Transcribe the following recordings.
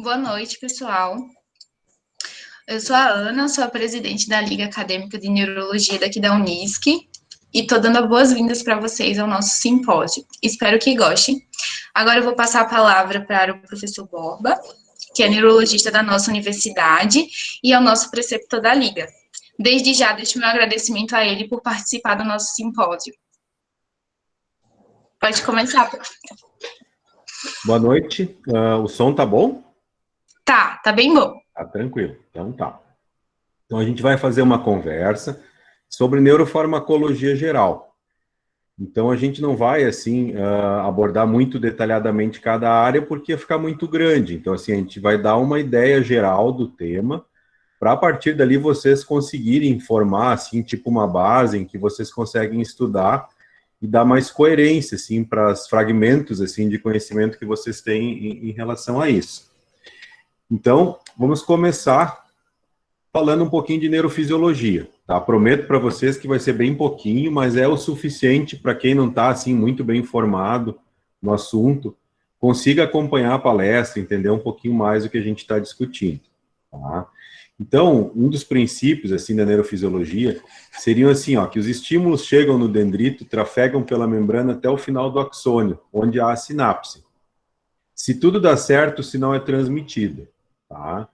Boa noite, pessoal. Eu sou a Ana, sou a presidente da Liga Acadêmica de Neurologia daqui da Unisc e estou dando as boas-vindas para vocês ao nosso simpósio. Espero que gostem. Agora eu vou passar a palavra para o professor Borba, que é neurologista da nossa universidade e é o nosso preceptor da Liga. Desde já, deixo meu agradecimento a ele por participar do nosso simpósio. Pode começar, professor. Boa noite. O som tá bom? Tá bem bom. Tá tranquilo. Então tá. Então a gente vai fazer uma conversa sobre neurofarmacologia geral. Então a gente não vai, assim, abordar muito detalhadamente cada área, porque ia ficar muito grande. Então, assim, a gente vai dar uma ideia geral do tema, para a partir dali vocês conseguirem formar, assim, tipo uma base em que vocês conseguem estudar e dar mais coerência, assim, para os fragmentos, assim, de conhecimento que vocês têm em relação a isso. Então, vamos começar falando um pouquinho de neurofisiologia, tá? Prometo para vocês que vai ser bem pouquinho, mas é o suficiente para quem não está, assim, muito bem informado no assunto, consiga acompanhar a palestra, entender um pouquinho mais do que a gente está discutindo, tá? Então, um dos princípios, assim, da neurofisiologia seriam assim, ó, que os estímulos chegam no dendrito, trafegam pela membrana até o final do axônio, onde há a sinapse. Se tudo dá certo, o sinal é transmitido, tá?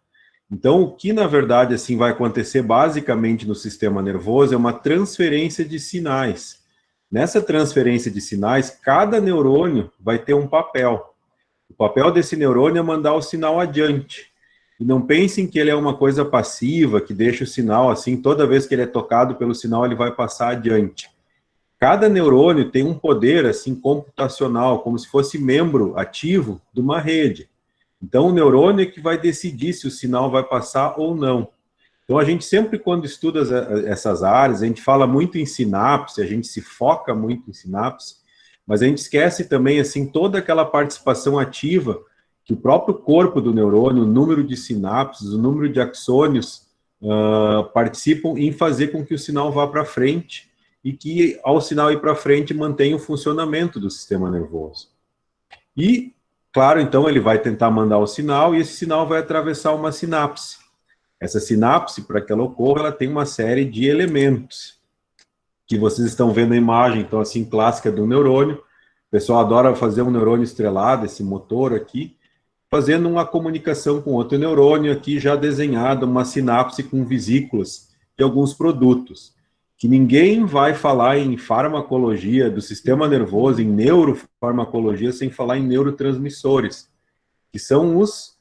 Então, o que, na verdade, assim, vai acontecer basicamente no sistema nervoso é uma transferência de sinais. Nessa transferência de sinais, cada neurônio vai ter um papel. O papel desse neurônio é mandar o sinal adiante. E não pensem que ele é uma coisa passiva, que deixa o sinal assim, toda vez que ele é tocado pelo sinal, ele vai passar adiante. Cada neurônio tem um poder assim computacional, como se fosse membro ativo de uma rede. Então, o neurônio é que vai decidir se o sinal vai passar ou não. Então, a gente sempre, quando estuda essas áreas, a gente fala muito em sinapse, a gente se foca muito em sinapse, mas a gente esquece também, assim, toda aquela participação ativa que o próprio corpo do neurônio, o número de sinapses, o número de axônios participam em fazer com que o sinal vá para frente e que, ao sinal ir para frente, mantenha o funcionamento do sistema nervoso. E, claro, então, ele vai tentar mandar o sinal e esse sinal vai atravessar uma sinapse. Essa sinapse, para que ela ocorra, ela tem uma série de elementos que vocês estão vendo a imagem, então, assim, clássica do neurônio. O pessoal adora fazer um neurônio estrelado, esse motor aqui, fazendo uma comunicação com outro neurônio aqui já desenhada, uma sinapse com vesículas de alguns produtos. Que ninguém vai falar em farmacologia do sistema nervoso, em neurofarmacologia, sem falar em neurotransmissores, que são os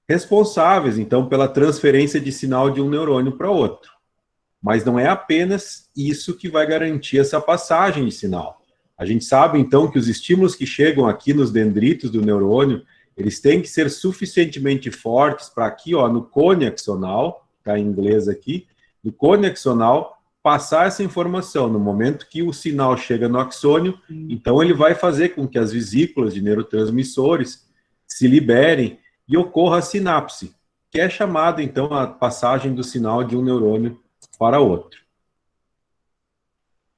responsáveis, então, pela transferência de sinal de um neurônio para outro. Mas não é apenas isso que vai garantir essa passagem de sinal. A gente sabe, então, que os estímulos que chegam aqui nos dendritos do neurônio, eles têm que ser suficientemente fortes para aqui, ó, no cone axonal, tá em inglês aqui, no cone axonal, passar essa informação. No momento que o sinal chega no axônio, então ele vai fazer com que as vesículas de neurotransmissores se liberem e ocorra a sinapse, que é chamada, então, a passagem do sinal de um neurônio para outro.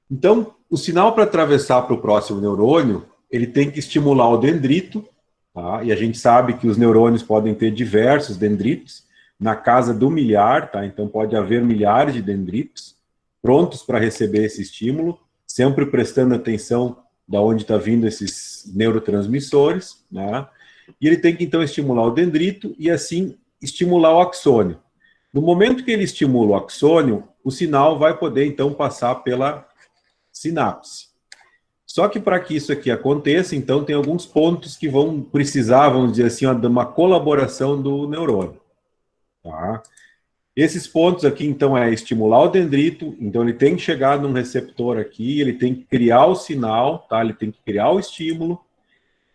Então, o sinal para atravessar para o próximo neurônio, ele tem que estimular o dendrito, tá? E a gente sabe que os neurônios podem ter diversos dendritos, na casa do milhar, tá? Então pode haver milhares de dendritos prontos para receber esse estímulo, sempre prestando atenção de onde está vindo esses neurotransmissores, né? E ele tem que, então, estimular o dendrito e, assim, estimular o axônio. No momento que ele estimula o axônio, o sinal vai poder, então, passar pela sinapse. Só que para que isso aqui aconteça, então, tem alguns pontos que vão precisar, vamos dizer assim, ó, de uma colaboração do neurônio. Tá? Esses pontos aqui, então, é estimular o dendrito, então ele tem que chegar num receptor aqui, ele tem que criar o sinal, tá? Ele tem que criar o estímulo,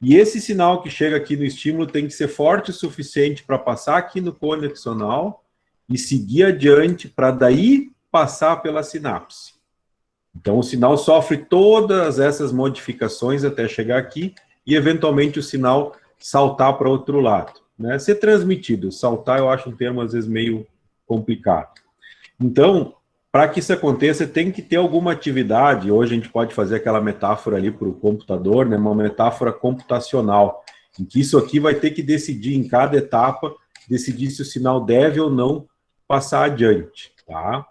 e esse sinal que chega aqui no estímulo tem que ser forte o suficiente para passar aqui no cone axonal e seguir adiante para daí passar pela sinapse. Então o sinal sofre todas essas modificações até chegar aqui e eventualmente o sinal saltar para outro lado, né? Ser transmitido, saltar eu acho um termo às vezes meio complicado. Então, para que isso aconteça, tem que ter alguma atividade. Hoje a gente pode fazer aquela metáfora ali para o computador, né, uma metáfora computacional. em que isso aqui vai ter que decidir em cada etapa, decidir se o sinal deve ou não passar adiante, tá?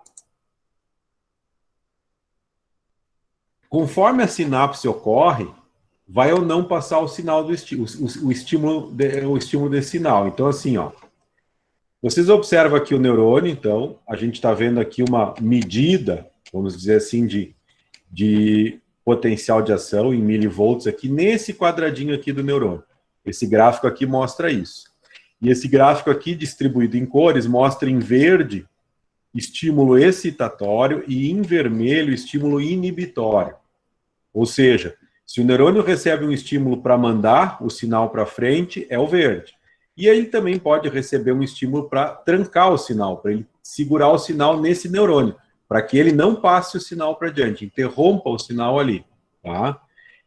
Conforme a sinapse ocorre, vai ou não passar o sinal do o estímulo desse sinal. Então, assim, ó, vocês observam aqui o neurônio, então, a gente está vendo aqui uma medida, vamos dizer assim, de potencial de ação em milivolts aqui, nesse quadradinho aqui do neurônio. Esse gráfico aqui mostra isso. E esse gráfico aqui, distribuído em cores, mostra em verde estímulo excitatório e em vermelho estímulo inibitório. Ou seja, se o neurônio recebe um estímulo para mandar o sinal para frente, é o verde. E ele também pode receber um estímulo para trancar o sinal, para ele segurar o sinal nesse neurônio, para que ele não passe o sinal para diante, interrompa o sinal ali, tá?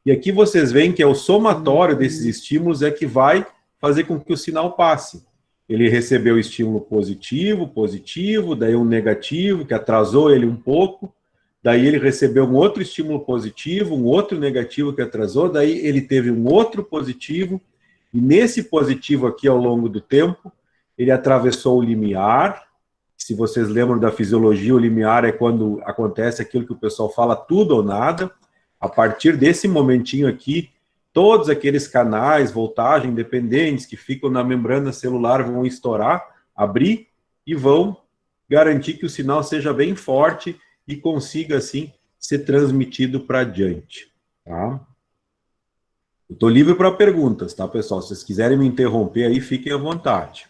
E aqui vocês veem que é o somatório desses estímulos é que vai fazer com que o sinal passe. Ele recebeu estímulo positivo, daí um negativo, que atrasou ele um pouco, daí ele recebeu um outro estímulo positivo, um outro negativo que atrasou, daí ele teve um outro positivo, e nesse positivo aqui, ao longo do tempo, ele atravessou o limiar. Se vocês lembram da fisiologia, o limiar é quando acontece aquilo que o pessoal fala tudo ou nada. A partir desse momentinho aqui, todos aqueles canais, voltagem dependentes que ficam na membrana celular vão estourar, abrir e vão garantir que o sinal seja bem forte e consiga, assim, ser transmitido para adiante, tá? Eu estou livre para perguntas, tá, pessoal? Se vocês quiserem me interromper aí, fiquem à vontade.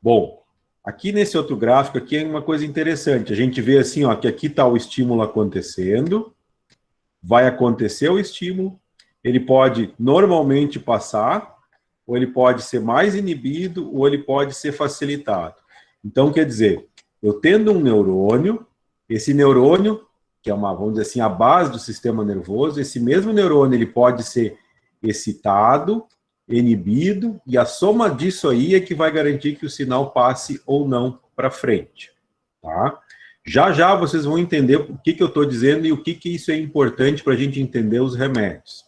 Bom, aqui nesse outro gráfico aqui é uma coisa interessante. A gente vê assim, ó, que aqui está o estímulo acontecendo, vai acontecer o estímulo, ele pode normalmente passar, ou ele pode ser mais inibido, ou ele pode ser facilitado. Então, quer dizer, eu tendo um neurônio, esse neurônio, que é uma, vamos dizer assim, a base do sistema nervoso, esse mesmo neurônio, ele pode ser excitado, inibido, e a soma disso aí é que vai garantir que o sinal passe ou não para frente, tá? Já já vocês vão entender o que eu estou dizendo e o que isso é importante para a gente entender os remédios.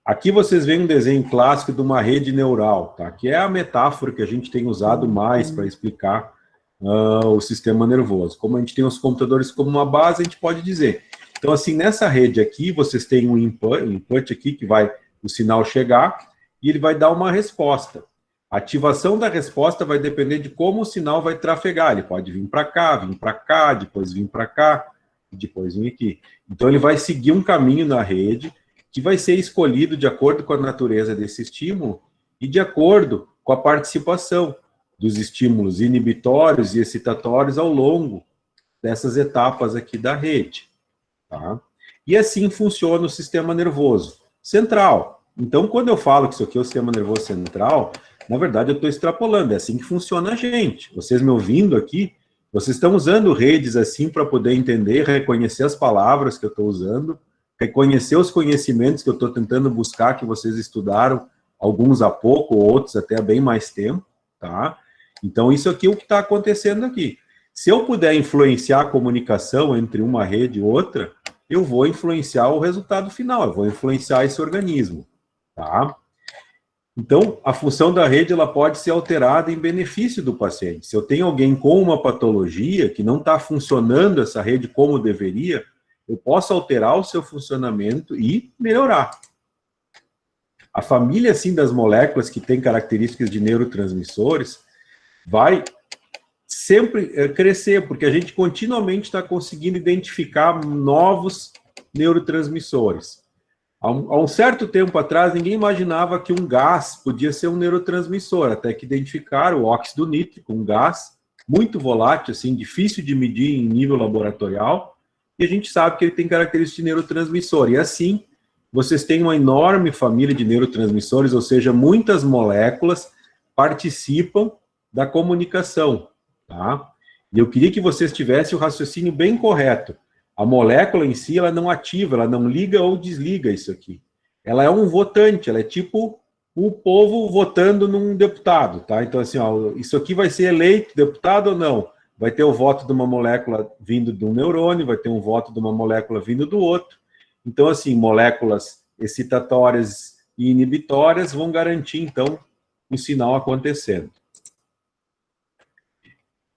Aqui vocês veem um desenho clássico de uma rede neural, tá? Que é a metáfora que a gente tem usado mais para explicar o sistema nervoso. Como a gente tem os computadores como uma base, a gente pode dizer. Então, assim, nessa rede aqui, vocês têm um input aqui que vai o sinal chegar e ele vai dar uma resposta. A ativação da resposta vai depender de como o sinal vai trafegar. Ele pode vir para cá, depois vir para cá, depois vir aqui. Então, ele vai seguir um caminho na rede que vai ser escolhido de acordo com a natureza desse estímulo e de acordo com a participação dos estímulos inibitórios e excitatórios ao longo dessas etapas aqui da rede. Tá? E assim funciona o sistema nervoso central. Então, quando eu falo que isso aqui é o sistema nervoso central, na verdade eu estou extrapolando, é assim que funciona a gente. Vocês me ouvindo aqui, vocês estão usando redes assim para poder entender, reconhecer as palavras que eu estou usando, reconhecer os conhecimentos que eu estou tentando buscar, que vocês estudaram, alguns há pouco, outros até há bem mais tempo, tá? Então, isso aqui é o que está acontecendo aqui. Se eu puder influenciar a comunicação entre uma rede e outra, eu vou influenciar o resultado final, eu vou influenciar esse organismo, tá? Então, a função da rede ela pode ser alterada em benefício do paciente. Se eu tenho alguém com uma patologia que não está funcionando essa rede como deveria, eu posso alterar o seu funcionamento e melhorar. A família, assim, das moléculas que tem características de neurotransmissores vai sempre crescer, porque a gente continuamente está conseguindo identificar novos neurotransmissores. Há um certo tempo atrás, ninguém imaginava que um gás podia ser um neurotransmissor, até que identificaram o óxido nítrico, um gás muito volátil, assim, difícil de medir em nível laboratorial, e a gente sabe que ele tem características de neurotransmissor. E assim, vocês têm uma enorme família de neurotransmissores, ou seja, muitas moléculas participam da comunicação, tá? E eu queria que vocês tivessem o raciocínio bem correto. A molécula em si, ela não ativa, ela não liga ou desliga isso aqui. Ela é um votante, ela é tipo o povo votando num deputado, tá? Então, assim, ó, isso aqui vai ser eleito deputado ou não? Vai ter o voto de uma molécula vindo de um neurônio, vai ter um voto de uma molécula vindo do outro. Então, assim, moléculas excitatórias e inibitórias vão garantir, então, o sinal acontecendo.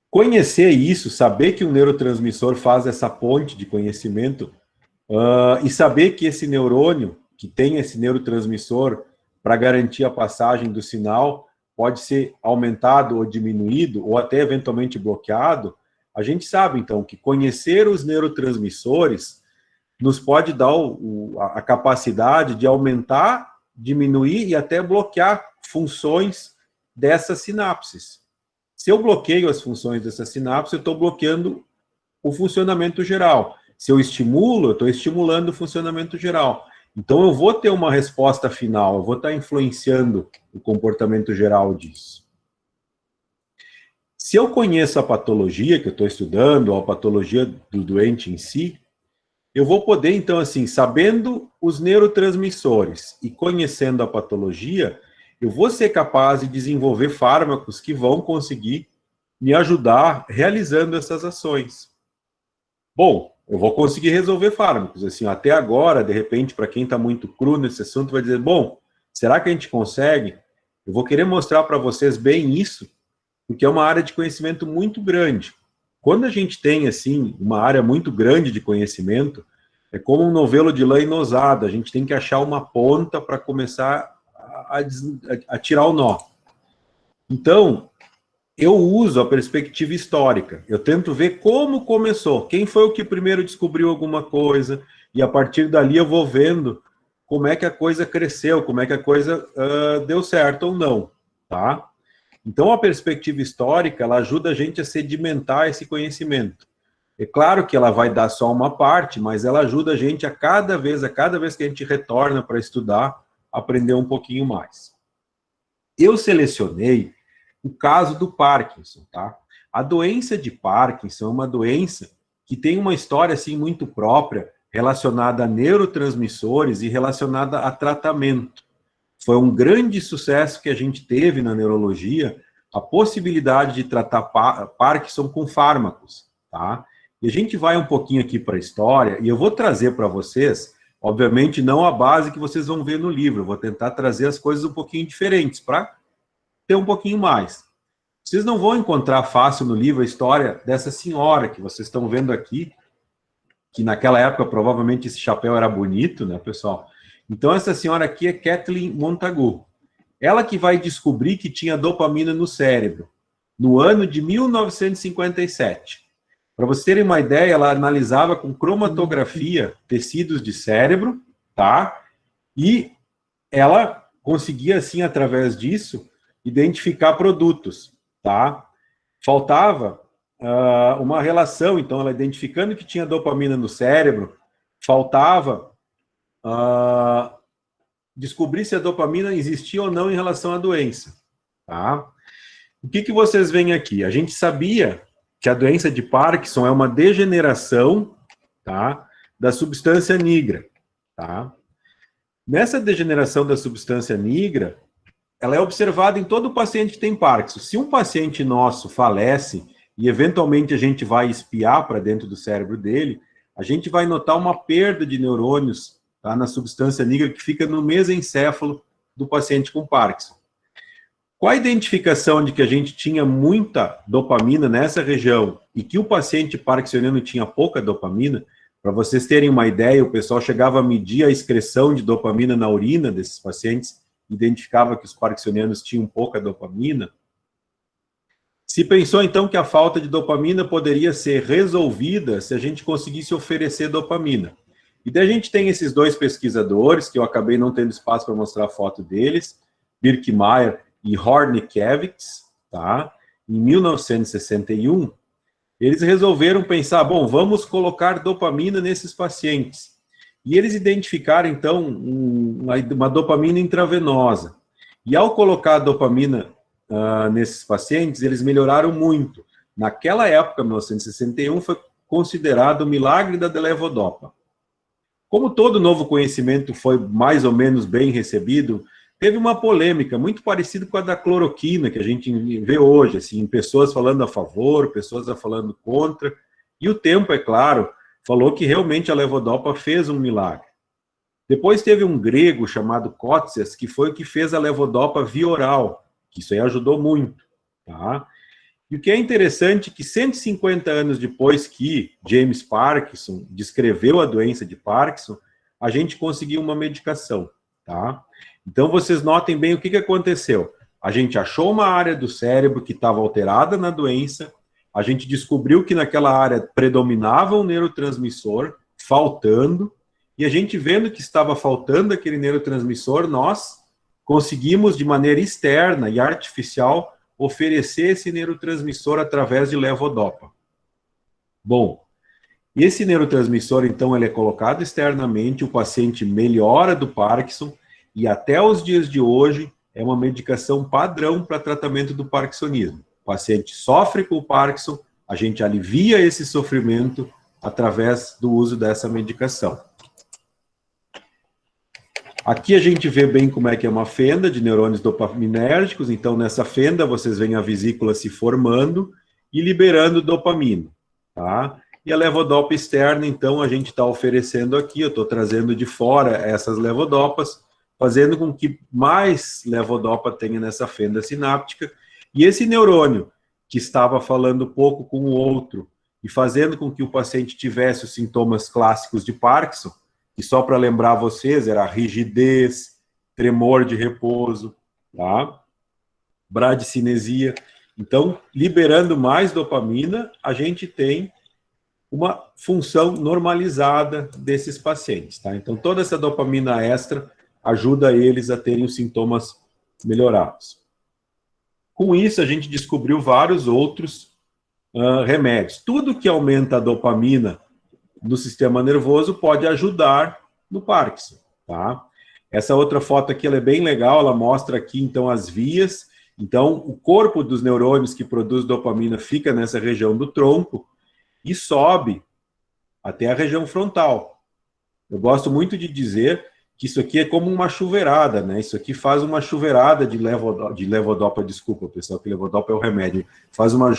Conhecer isso, saber que um neurotransmissor faz essa ponte de conhecimento, e saber que esse neurônio, que tem esse neurotransmissor para garantir a passagem do sinal, pode ser aumentado ou diminuído, ou até eventualmente bloqueado, a gente sabe, então, que conhecer os neurotransmissores nos pode dar a capacidade de aumentar, diminuir e até bloquear funções dessas sinapses. Se eu bloqueio as funções dessa sinapse, eu estou bloqueando o funcionamento geral. Se eu estimulo, eu estou estimulando o funcionamento geral. Então, eu vou ter uma resposta final, eu vou estar influenciando o comportamento geral disso. Se eu conheço a patologia que eu estou estudando, ou a patologia do doente em si, eu vou poder, então, assim, sabendo os neurotransmissores e conhecendo a patologia, eu vou ser capaz de desenvolver fármacos que vão conseguir me ajudar realizando essas ações. Bom, eu vou conseguir resolver fármacos. Assim, até agora, de repente, para quem está muito cru nesse assunto, vai dizer, bom, será que a gente consegue? Eu vou querer mostrar para vocês bem isso, porque é uma área de conhecimento muito grande. Quando a gente tem, assim, uma área muito grande de conhecimento, é como um novelo de lã inosada, a gente tem que achar uma ponta para começar a tirar o nó. Então, eu uso a perspectiva histórica, eu tento ver como começou, quem foi o que primeiro descobriu alguma coisa, e a partir dali eu vou vendo como é que a coisa cresceu, como é que a coisa deu certo ou não, tá? Então, a perspectiva histórica, ela ajuda a gente a sedimentar esse conhecimento. É claro que ela vai dar só uma parte, mas ela ajuda a gente a cada vez que a gente retorna para estudar, aprender um pouquinho mais. Eu selecionei o caso do Parkinson, tá? A doença de Parkinson é uma doença que tem uma história, assim, muito própria, relacionada a neurotransmissores e relacionada a tratamento. Foi um grande sucesso que a gente teve na neurologia, a possibilidade de tratar Parkinson com fármacos, tá? E a gente vai um pouquinho aqui para a história, e eu vou trazer para vocês, obviamente não a base que vocês vão ver no livro, eu vou tentar trazer as coisas um pouquinho diferentes, para ter um pouquinho mais. Vocês não vão encontrar fácil no livro a história dessa senhora que vocês estão vendo aqui, que naquela época provavelmente esse chapéu era bonito, né, pessoal? Então essa senhora aqui é Kathleen Montagu. Ela que vai descobrir que tinha dopamina no cérebro, no ano de 1957. Para vocês terem uma ideia, ela analisava com cromatografia tecidos de cérebro, tá? E ela conseguia, assim, através disso, identificar produtos, tá? Faltava uma relação, então, ela identificando que tinha dopamina no cérebro, faltava descobrir se a dopamina existia ou não em relação à doença, tá? O que vocês veem aqui? A gente sabia que a doença de Parkinson é uma degeneração, tá, da substância nigra, tá? Nessa degeneração da substância nigra, ela é observada em todo paciente que tem Parkinson. Se um paciente nosso falece e eventualmente a gente vai espiar para dentro do cérebro dele, a gente vai notar uma perda de neurônios, tá, na substância nigra que fica no mesencéfalo do paciente com Parkinson. Com a identificação de que a gente tinha muita dopamina nessa região e que o paciente parkinsoniano tinha pouca dopamina, para vocês terem uma ideia, o pessoal chegava a medir a excreção de dopamina na urina desses pacientes, identificava que os parkinsonianos tinham pouca dopamina. Se pensou, então, que a falta de dopamina poderia ser resolvida se a gente conseguisse oferecer dopamina. E daí a gente tem esses dois pesquisadores, que eu acabei não tendo espaço para mostrar a foto deles, Birkmeyer e Hornikiewicz, tá? Em 1961, eles resolveram pensar, bom, vamos colocar dopamina nesses pacientes. E eles identificaram, então, uma dopamina intravenosa. E ao colocar a dopamina nesses pacientes, eles melhoraram muito. Naquela época, 1961, foi considerado o milagre da levodopa. Como todo novo conhecimento foi mais ou menos bem recebido, teve uma polêmica muito parecida com a da cloroquina, que a gente vê hoje, assim, pessoas falando a favor, pessoas falando contra, e o tempo, é claro, falou que realmente a levodopa fez um milagre. Depois teve um grego chamado Kótsias, que foi o que fez a levodopa via oral, que isso aí ajudou muito, tá? E o que é interessante é que 150 anos depois que James Parkinson descreveu a doença de Parkinson, a gente conseguiu uma medicação, tá? Então, vocês notem bem o que aconteceu. A gente achou uma área do cérebro que estava alterada na doença, a gente descobriu que naquela área predominava um neurotransmissor faltando, e a gente vendo que estava faltando aquele neurotransmissor, nós conseguimos, de maneira externa e artificial, oferecer esse neurotransmissor através de levodopa. Bom, esse neurotransmissor, então, ele é colocado externamente, o paciente melhora do Parkinson, e até os dias de hoje é uma medicação padrão para tratamento do parkinsonismo. O paciente sofre com o Parkinson, a gente alivia esse sofrimento através do uso dessa medicação. Aqui a gente vê bem como é que é uma fenda de neurônios dopaminérgicos, então nessa fenda vocês veem a vesícula se formando e liberando dopamina, tá? E a levodopa externa, então, a gente está oferecendo aqui, eu estou trazendo de fora essas levodopas, fazendo com que mais levodopa tenha nessa fenda sináptica, e esse neurônio, que estava falando pouco com o outro, e fazendo com que o paciente tivesse os sintomas clássicos de Parkinson, que só para lembrar vocês, era rigidez, tremor de repouso, tá? Bradicinesia. Então, liberando mais dopamina, a gente tem uma função normalizada desses pacientes, tá? Então, toda essa dopamina extra ajuda eles a terem os sintomas melhorados. Com isso, a gente descobriu vários outros remédios. Tudo que aumenta a dopamina no sistema nervoso pode ajudar no Parkinson, tá? Essa outra foto aqui, ela é bem legal, ela mostra aqui, então, as vias. Então, o corpo dos neurônios que produz dopamina fica nessa região do tronco e sobe até a região frontal. Eu gosto muito de dizer que isso aqui é como uma chuveirada, né? Isso aqui faz uma chuveirada de levodopa, desculpa, pessoal, que levodopa é o remédio. Faz uma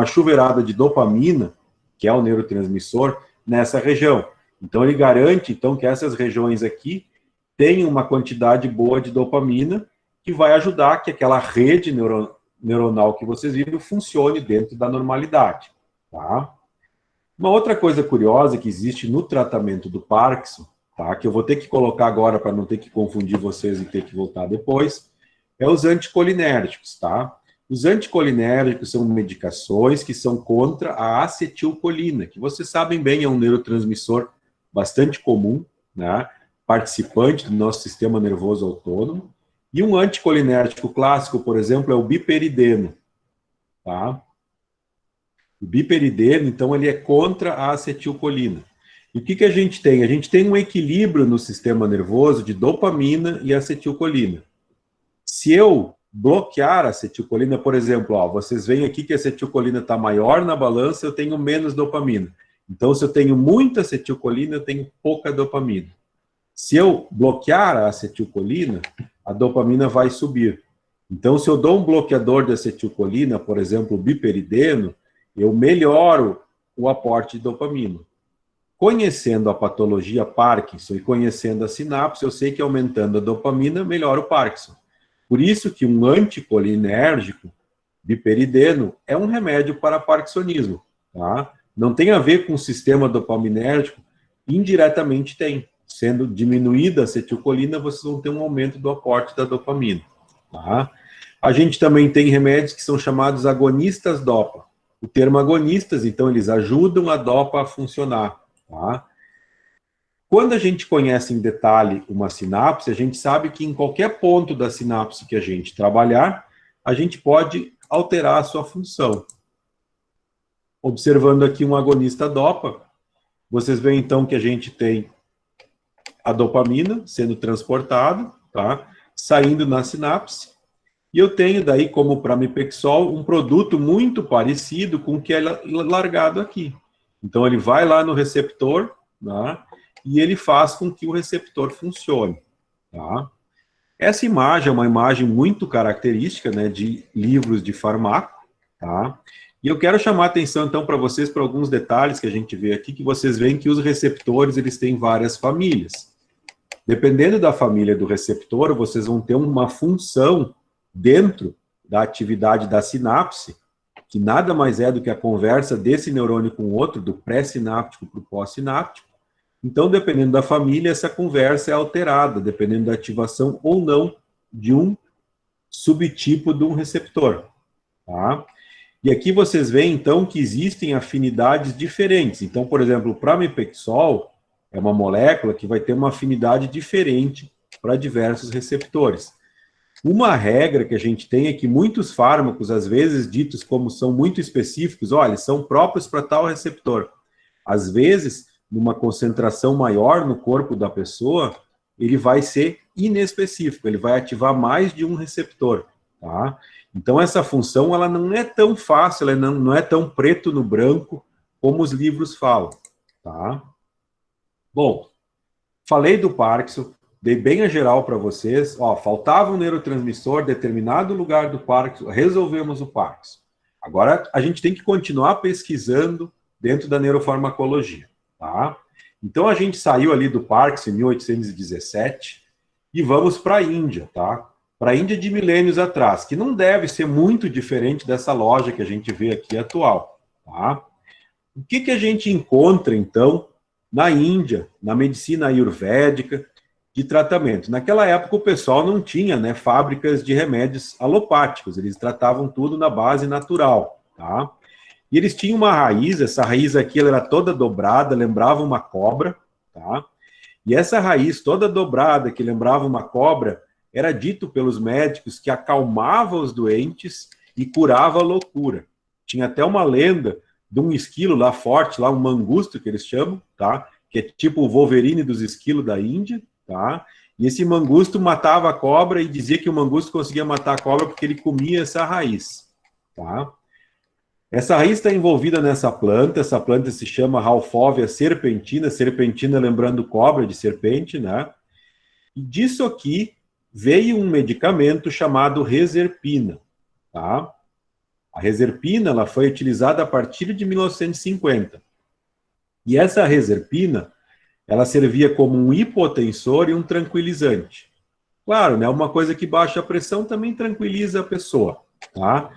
chuveirada de dopamina, que é o neurotransmissor, nessa região. Então, ele garante, então, que essas regiões aqui tenham uma quantidade boa de dopamina que vai ajudar que aquela rede neuronal que vocês viram funcione dentro da normalidade, tá? Uma outra coisa curiosa que existe no tratamento do Parkinson, tá, que eu vou ter que colocar agora para não ter que confundir vocês e ter que voltar depois, é os anticolinérgicos, tá? Os anticolinérgicos são medicações que são contra a acetilcolina, que vocês sabem bem, é um neurotransmissor bastante comum, né? Participante do nosso sistema nervoso autônomo. E um anticolinérgico clássico, por exemplo, é o biperideno, tá? O biperideno, então, ele é contra a acetilcolina. E o que a gente tem? A gente tem um equilíbrio no sistema nervoso de dopamina e acetilcolina. Se eu bloquear a acetilcolina, por exemplo, ó, vocês veem aqui que a acetilcolina está maior na balança, eu tenho menos dopamina. Então, se eu tenho muita acetilcolina, eu tenho pouca dopamina. Se eu bloquear a acetilcolina, a dopamina vai subir. Então, se eu dou um bloqueador de acetilcolina, por exemplo, o biperideno, eu melhoro o aporte de dopamina. Conhecendo a patologia Parkinson e conhecendo a sinapse, eu sei que aumentando a dopamina, melhora o Parkinson. Por isso que um anticolinérgico, biperideno, é um remédio para parkinsonismo, tá? Não tem a ver com o sistema dopaminérgico, indiretamente tem. Sendo diminuída a acetilcolina, vocês vão ter um aumento do aporte da dopamina, tá? A gente também tem remédios que são chamados agonistas dopa. O termo agonistas, então, eles ajudam a dopa a funcionar, tá? Quando a gente conhece em detalhe uma sinapse, a gente sabe que em qualquer ponto da sinapse que a gente trabalhar, a gente pode alterar a sua função. Observando aqui um agonista dopa, vocês veem então que a gente tem a dopamina sendo transportada, tá? Saindo na sinapse, e eu tenho daí, como pramipexol, um produto muito parecido com o que é largado aqui. Então ele vai lá no receptor, né? E ele faz com que o receptor funcione, tá? Essa imagem é uma imagem muito característica, né, de livros de farmaco, tá? E eu quero chamar a atenção, então, para vocês, para alguns detalhes que a gente vê aqui, que vocês veem que os receptores, eles têm várias famílias. Dependendo da família do receptor, vocês vão ter uma função dentro da atividade da sinapse, que nada mais é do que a conversa desse neurônio com o outro, do pré-sináptico para o pós-sináptico. Então, dependendo da família, essa conversa é alterada, dependendo da ativação ou não de um subtipo de um receptor. Tá? E aqui vocês veem, então, que existem afinidades diferentes. Então, por exemplo, o pramipexol é uma molécula que vai ter uma afinidade diferente para diversos receptores. Uma regra que a gente tem é que muitos fármacos, às vezes ditos como são muito específicos, olha, são próprios para tal receptor. Às vezes, numa concentração maior no corpo da pessoa, ele vai ser inespecífico, ele vai ativar mais de um receptor, tá? Então, essa função, ela não é tão fácil, ela não é tão preto no branco como os livros falam, tá? Bom, falei do Parkinson, dei bem a geral para vocês. Ó, faltava um neurotransmissor, determinado lugar do Parkinson, resolvemos o Parkinson. Agora, a gente tem que continuar pesquisando dentro da neurofarmacologia, tá? Então, a gente saiu ali do Parkinson em 1817 e vamos para a Índia, tá? Para a Índia de milênios atrás, que não deve ser muito diferente dessa loja que a gente vê aqui atual, tá? O que que a gente encontra, então, na Índia, na medicina ayurvédica, de tratamento? Naquela época, o pessoal não tinha, né, fábricas de remédios alopáticos, eles tratavam tudo na base natural, tá? E eles tinham uma raiz, essa raiz aqui ela era toda dobrada, lembrava uma cobra, tá? E essa raiz toda dobrada, que lembrava uma cobra, era dito pelos médicos que acalmava os doentes e curava a loucura. Tinha até uma lenda de um esquilo lá forte, lá um mangusto que eles chamam, tá? Que é tipo o Wolverine dos esquilos da Índia, tá? E esse mangusto matava a cobra e dizia que o mangusto conseguia matar a cobra porque ele comia essa raiz, tá? Essa raiz está envolvida nessa planta, essa planta se chama Raufolia serpentina, serpentina lembrando cobra de serpente, né? E disso aqui veio um medicamento chamado reserpina, tá? A reserpina ela foi utilizada a partir de 1950. E essa reserpina, ela servia como um hipotensor e um tranquilizante. Claro, né, uma coisa que baixa a pressão também tranquiliza a pessoa, tá?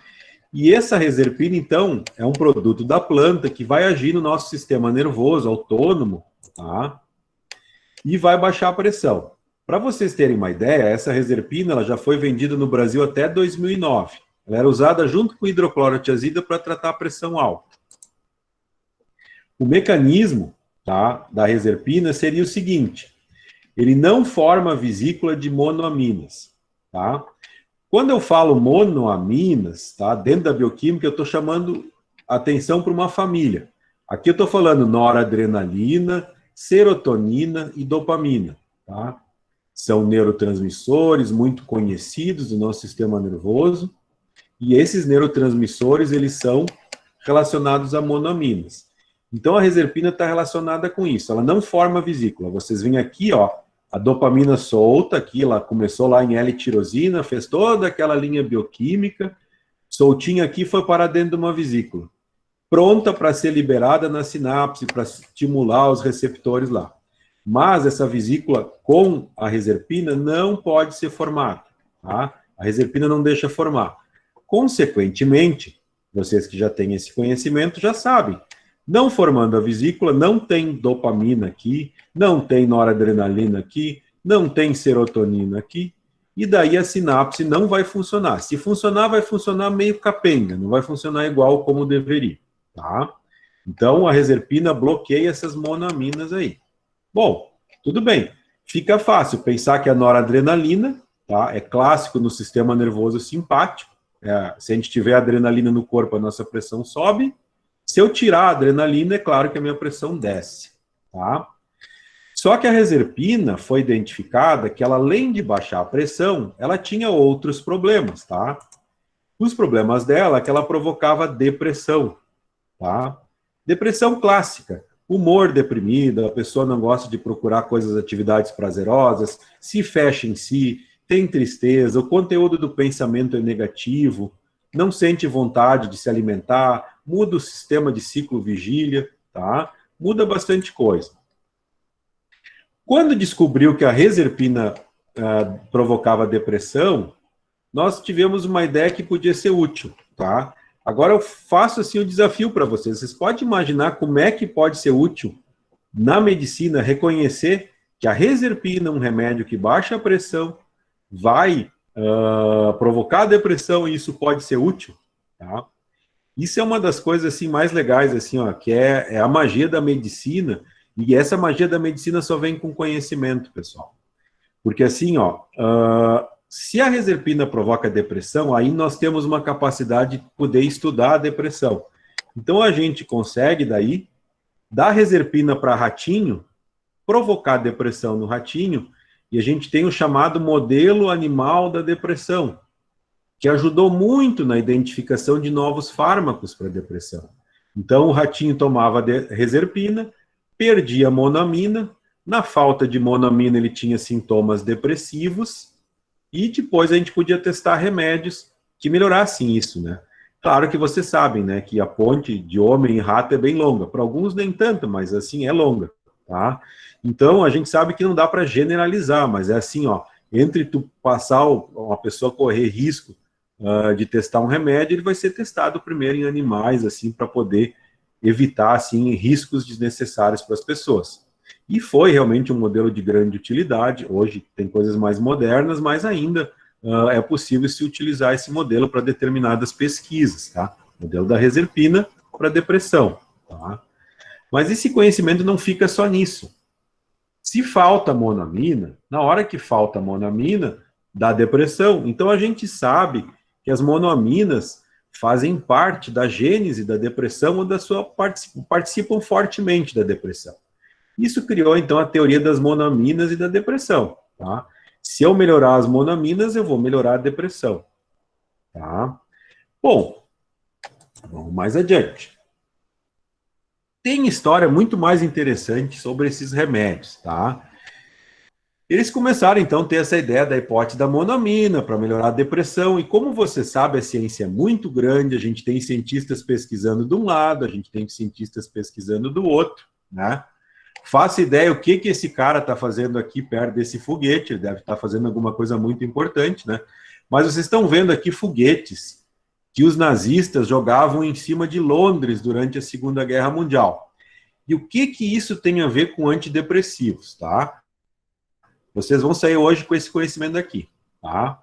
E essa reserpina, então, é um produto da planta que vai agir no nosso sistema nervoso autônomo, tá? E vai baixar a pressão. Para vocês terem uma ideia, essa reserpina ela já foi vendida no Brasil até 2009. Ela era usada junto com hidroclorotiazida para tratar a pressão alta. O mecanismo, tá, da reserpina seria o seguinte: ele não forma vesícula de monoaminas, tá? Quando eu falo monoaminas, tá, dentro da bioquímica, eu estou chamando atenção para uma família. Aqui eu estou falando noradrenalina, serotonina e dopamina, tá? São neurotransmissores muito conhecidos do nosso sistema nervoso, e esses neurotransmissores, eles são relacionados a monoaminas. Então, a reserpina está relacionada com isso. Ela não forma vesícula. Vocês veem aqui, ó, a dopamina solta, aqui, ela começou lá em L-tirosina, fez toda aquela linha bioquímica, soltinha aqui, foi parar dentro de uma vesícula. Pronta para ser liberada na sinapse, para estimular os receptores lá. Mas essa vesícula com a reserpina não pode ser formada, tá? A reserpina não deixa formar. Consequentemente, vocês que já têm esse conhecimento já sabem, não formando a vesícula, não tem dopamina aqui, não tem noradrenalina aqui, não tem serotonina aqui, e daí a sinapse não vai funcionar. Se funcionar, vai funcionar meio capenga, não vai funcionar igual como deveria, tá? Então, a reserpina bloqueia essas monoaminas aí. Bom, tudo bem. Fica fácil pensar que a noradrenalina, tá, é clássico no sistema nervoso simpático. Se a gente tiver adrenalina no corpo, a nossa pressão sobe. Se eu tirar a adrenalina, é claro que a minha pressão desce, tá? Só que a reserpina foi identificada que ela, além de baixar a pressão, ela tinha outros problemas, tá? Os problemas dela é que ela provocava depressão, tá? Depressão clássica. Humor deprimido, a pessoa não gosta de procurar coisas, atividades prazerosas, se fecha em si, tem tristeza, o conteúdo do pensamento é negativo, não sente vontade de se alimentar, muda o sistema de ciclo vigília, tá? Muda bastante coisa. Quando descobriu que a reserpina provocava depressão, nós tivemos uma ideia que podia ser útil, tá? Agora eu faço assim o desafio para vocês. Vocês podem imaginar como é que pode ser útil na medicina reconhecer que a reserpina, um remédio que baixa a pressão, vai provocar depressão e isso pode ser útil, tá? Isso é uma das coisas assim mais legais, assim, ó, que é a magia da medicina, e essa magia da medicina só vem com conhecimento, pessoal. Porque assim, ó, se a reserpina provoca depressão, aí nós temos uma capacidade de poder estudar a depressão. Então a gente consegue daí dar reserpina para ratinho, provocar depressão no ratinho, e a gente tem o chamado modelo animal da depressão, que ajudou muito na identificação de novos fármacos para depressão. Então o ratinho tomava reserpina, perdia a monamina, na falta de monamina ele tinha sintomas depressivos, e depois a gente podia testar remédios que melhorassem isso, né? Claro que vocês sabem, né, que a ponte de homem e rato é bem longa. Para alguns nem tanto, mas assim, é longa, tá? Então, a gente sabe que não dá para generalizar, mas é assim, ó, entre tu passar uma pessoa correr risco de testar um remédio, ele vai ser testado primeiro em animais, assim, para poder evitar, assim, riscos desnecessários para as pessoas. E foi realmente um modelo de grande utilidade. Hoje tem coisas mais modernas, mas ainda é possível se utilizar esse modelo para determinadas pesquisas, tá? Modelo da reserpina para depressão, tá? Mas esse conhecimento não fica só nisso. Se falta monamina, na hora que falta monamina, dá depressão. Então a gente sabe que as monoaminas fazem parte da gênese da depressão ou participam fortemente da depressão. Isso criou, então, a teoria das monoaminas e da depressão, tá? Se eu melhorar as monoaminas, eu vou melhorar a depressão, tá? Bom, vamos mais adiante. Tem história muito mais interessante sobre esses remédios, tá? Eles começaram, então, a ter essa ideia da hipótese da monoamina para melhorar a depressão, e como você sabe, a ciência é muito grande, a gente tem cientistas pesquisando de um lado, a gente tem cientistas pesquisando do outro, né? Faça ideia o que esse cara está fazendo aqui perto desse foguete, ele deve estar fazendo alguma coisa muito importante, né? Mas vocês estão vendo aqui foguetes que os nazistas jogavam em cima de Londres durante a Segunda Guerra Mundial. E o que isso tem a ver com antidepressivos, tá? Vocês vão sair hoje com esse conhecimento aqui, tá?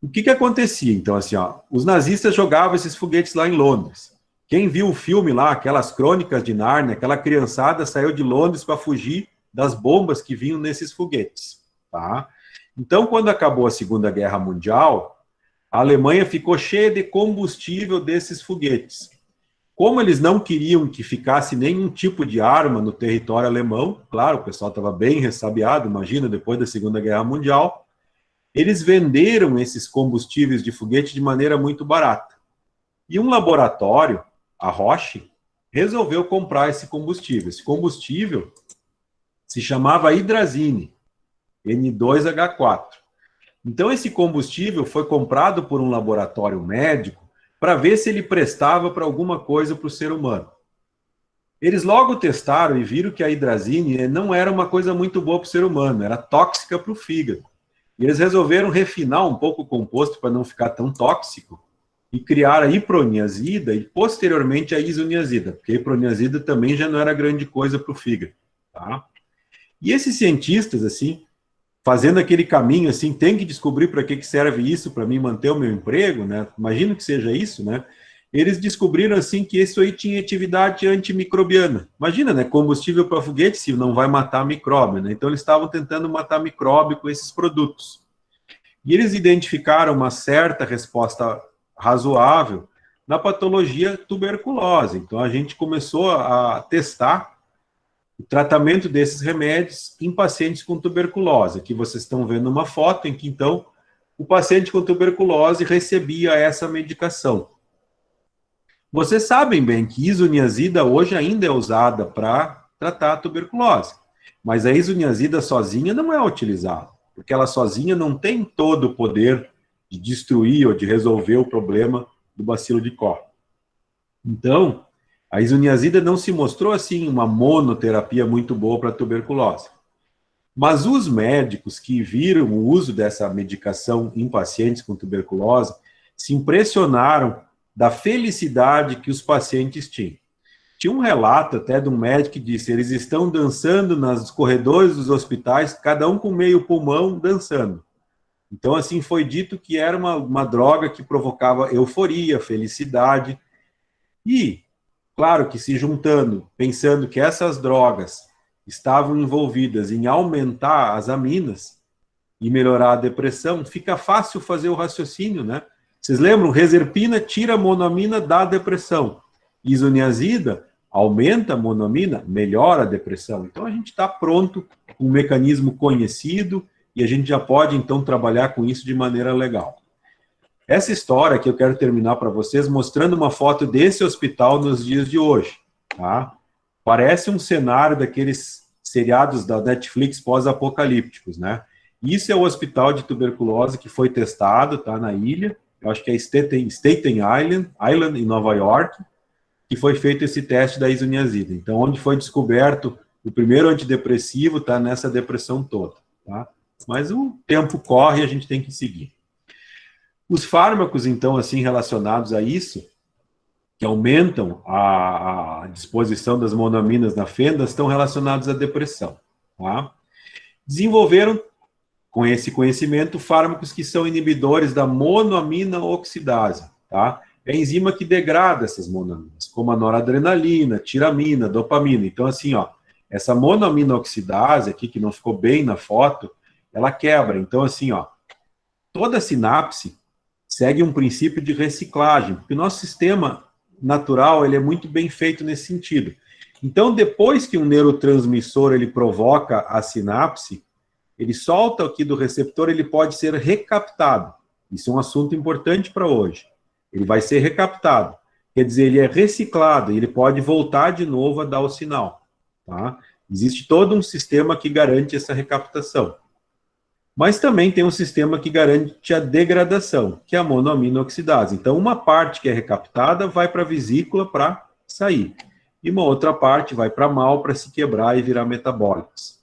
O que acontecia? Então, assim, ó, os nazistas jogavam esses foguetes lá em Londres. Quem viu o filme lá, aquelas crônicas de Nárnia, aquela criançada saiu de Londres para fugir das bombas que vinham nesses foguetes, tá? Então, quando acabou a Segunda Guerra Mundial, a Alemanha ficou cheia de combustível desses foguetes. Como eles não queriam que ficasse nenhum tipo de arma no território alemão, claro, o pessoal estava bem ressabiado, imagina, depois da Segunda Guerra Mundial, eles venderam esses combustíveis de foguete de maneira muito barata. E um laboratório, a Roche, resolveu comprar esse combustível. Esse combustível se chamava hidrazine, N2H4. Então, esse combustível foi comprado por um laboratório médico para ver se ele prestava para alguma coisa para o ser humano. Eles logo testaram e viram que a hidrazine não era uma coisa muito boa para o ser humano, era tóxica para o fígado. E eles resolveram refinar um pouco o composto para não ficar tão tóxico e criar a iproniazida e posteriormente a isoniazida, porque a iproniazida também já não era grande coisa para o fígado, tá? E esses cientistas, assim, fazendo aquele caminho, assim, tem que descobrir para que serve isso, para mim manter o meu emprego, né? Imagino que seja isso, né? Eles descobriram, assim, que isso aí tinha atividade antimicrobiana. Imagina, né? Combustível para foguete, se não vai matar micróbio, né? Então, eles estavam tentando matar micróbio com esses produtos. E eles identificaram uma certa resposta razoável na patologia tuberculose. Então, a gente começou a testar o tratamento desses remédios em pacientes com tuberculose. Aqui vocês estão vendo uma foto em que, então, o paciente com tuberculose recebia essa medicação. Vocês sabem bem que isoniazida hoje ainda é usada para tratar a tuberculose, mas a isoniazida sozinha não é utilizada, porque ela sozinha não tem todo o poder de destruir ou de resolver o problema do bacilo de Koch. Então, a isoniazida não se mostrou, assim, uma monoterapia muito boa para a tuberculose. Mas os médicos que viram o uso dessa medicação em pacientes com tuberculose se impressionaram da felicidade que os pacientes tinham. Tinha um relato até de um médico que disse: eles estão dançando nos corredores dos hospitais, cada um com meio pulmão dançando. Então, assim, foi dito que era uma droga que provocava euforia, felicidade. E, claro que se juntando, pensando que essas drogas estavam envolvidas em aumentar as aminas e melhorar a depressão, fica fácil fazer o raciocínio, né? Vocês lembram? Reserpina tira a monoamina da depressão. Isoniazida aumenta a monoamina, melhora a depressão. Então, a gente está pronto com um mecanismo conhecido e a gente já pode, então, trabalhar com isso de maneira legal. Essa história que eu quero terminar para vocês mostrando uma foto desse hospital nos dias de hoje, tá? Parece um cenário daqueles seriados da Netflix pós-apocalípticos, né? Isso é o hospital de tuberculose que foi testado, tá, na ilha, eu acho que é Staten Island, em Nova York, que foi feito esse teste da isoniazida. Então, onde foi descoberto o primeiro antidepressivo, tá nessa depressão toda, tá? Mas o tempo corre e a gente tem que seguir. Os fármacos, então, assim, relacionados a isso, que aumentam a disposição das monoaminas na fenda, estão relacionados à depressão, tá? Desenvolveram, com esse conhecimento, fármacos que são inibidores da monoamina oxidase, tá? É a enzima que degrada essas monoaminas, como a noradrenalina, tiramina, dopamina. Então, assim, ó, essa monoamina oxidase aqui, que não ficou bem na foto, ela quebra. Então, assim, ó, toda sinapse segue um princípio de reciclagem, porque o nosso sistema natural, ele é muito bem feito nesse sentido. Então, depois que um neurotransmissor, ele provoca a sinapse, ele solta aqui do receptor, ele pode ser recaptado. Isso é um assunto importante para hoje. Ele vai ser recaptado. Quer dizer, ele é reciclado, e ele pode voltar de novo a dar o sinal, tá? Existe todo um sistema que garante essa recaptação. Mas também tem um sistema que garante a degradação, que é a monoamina oxidase. Então, uma parte que é recaptada vai para a vesícula para sair. E uma outra parte vai para a MAL para se quebrar e virar metabólicos.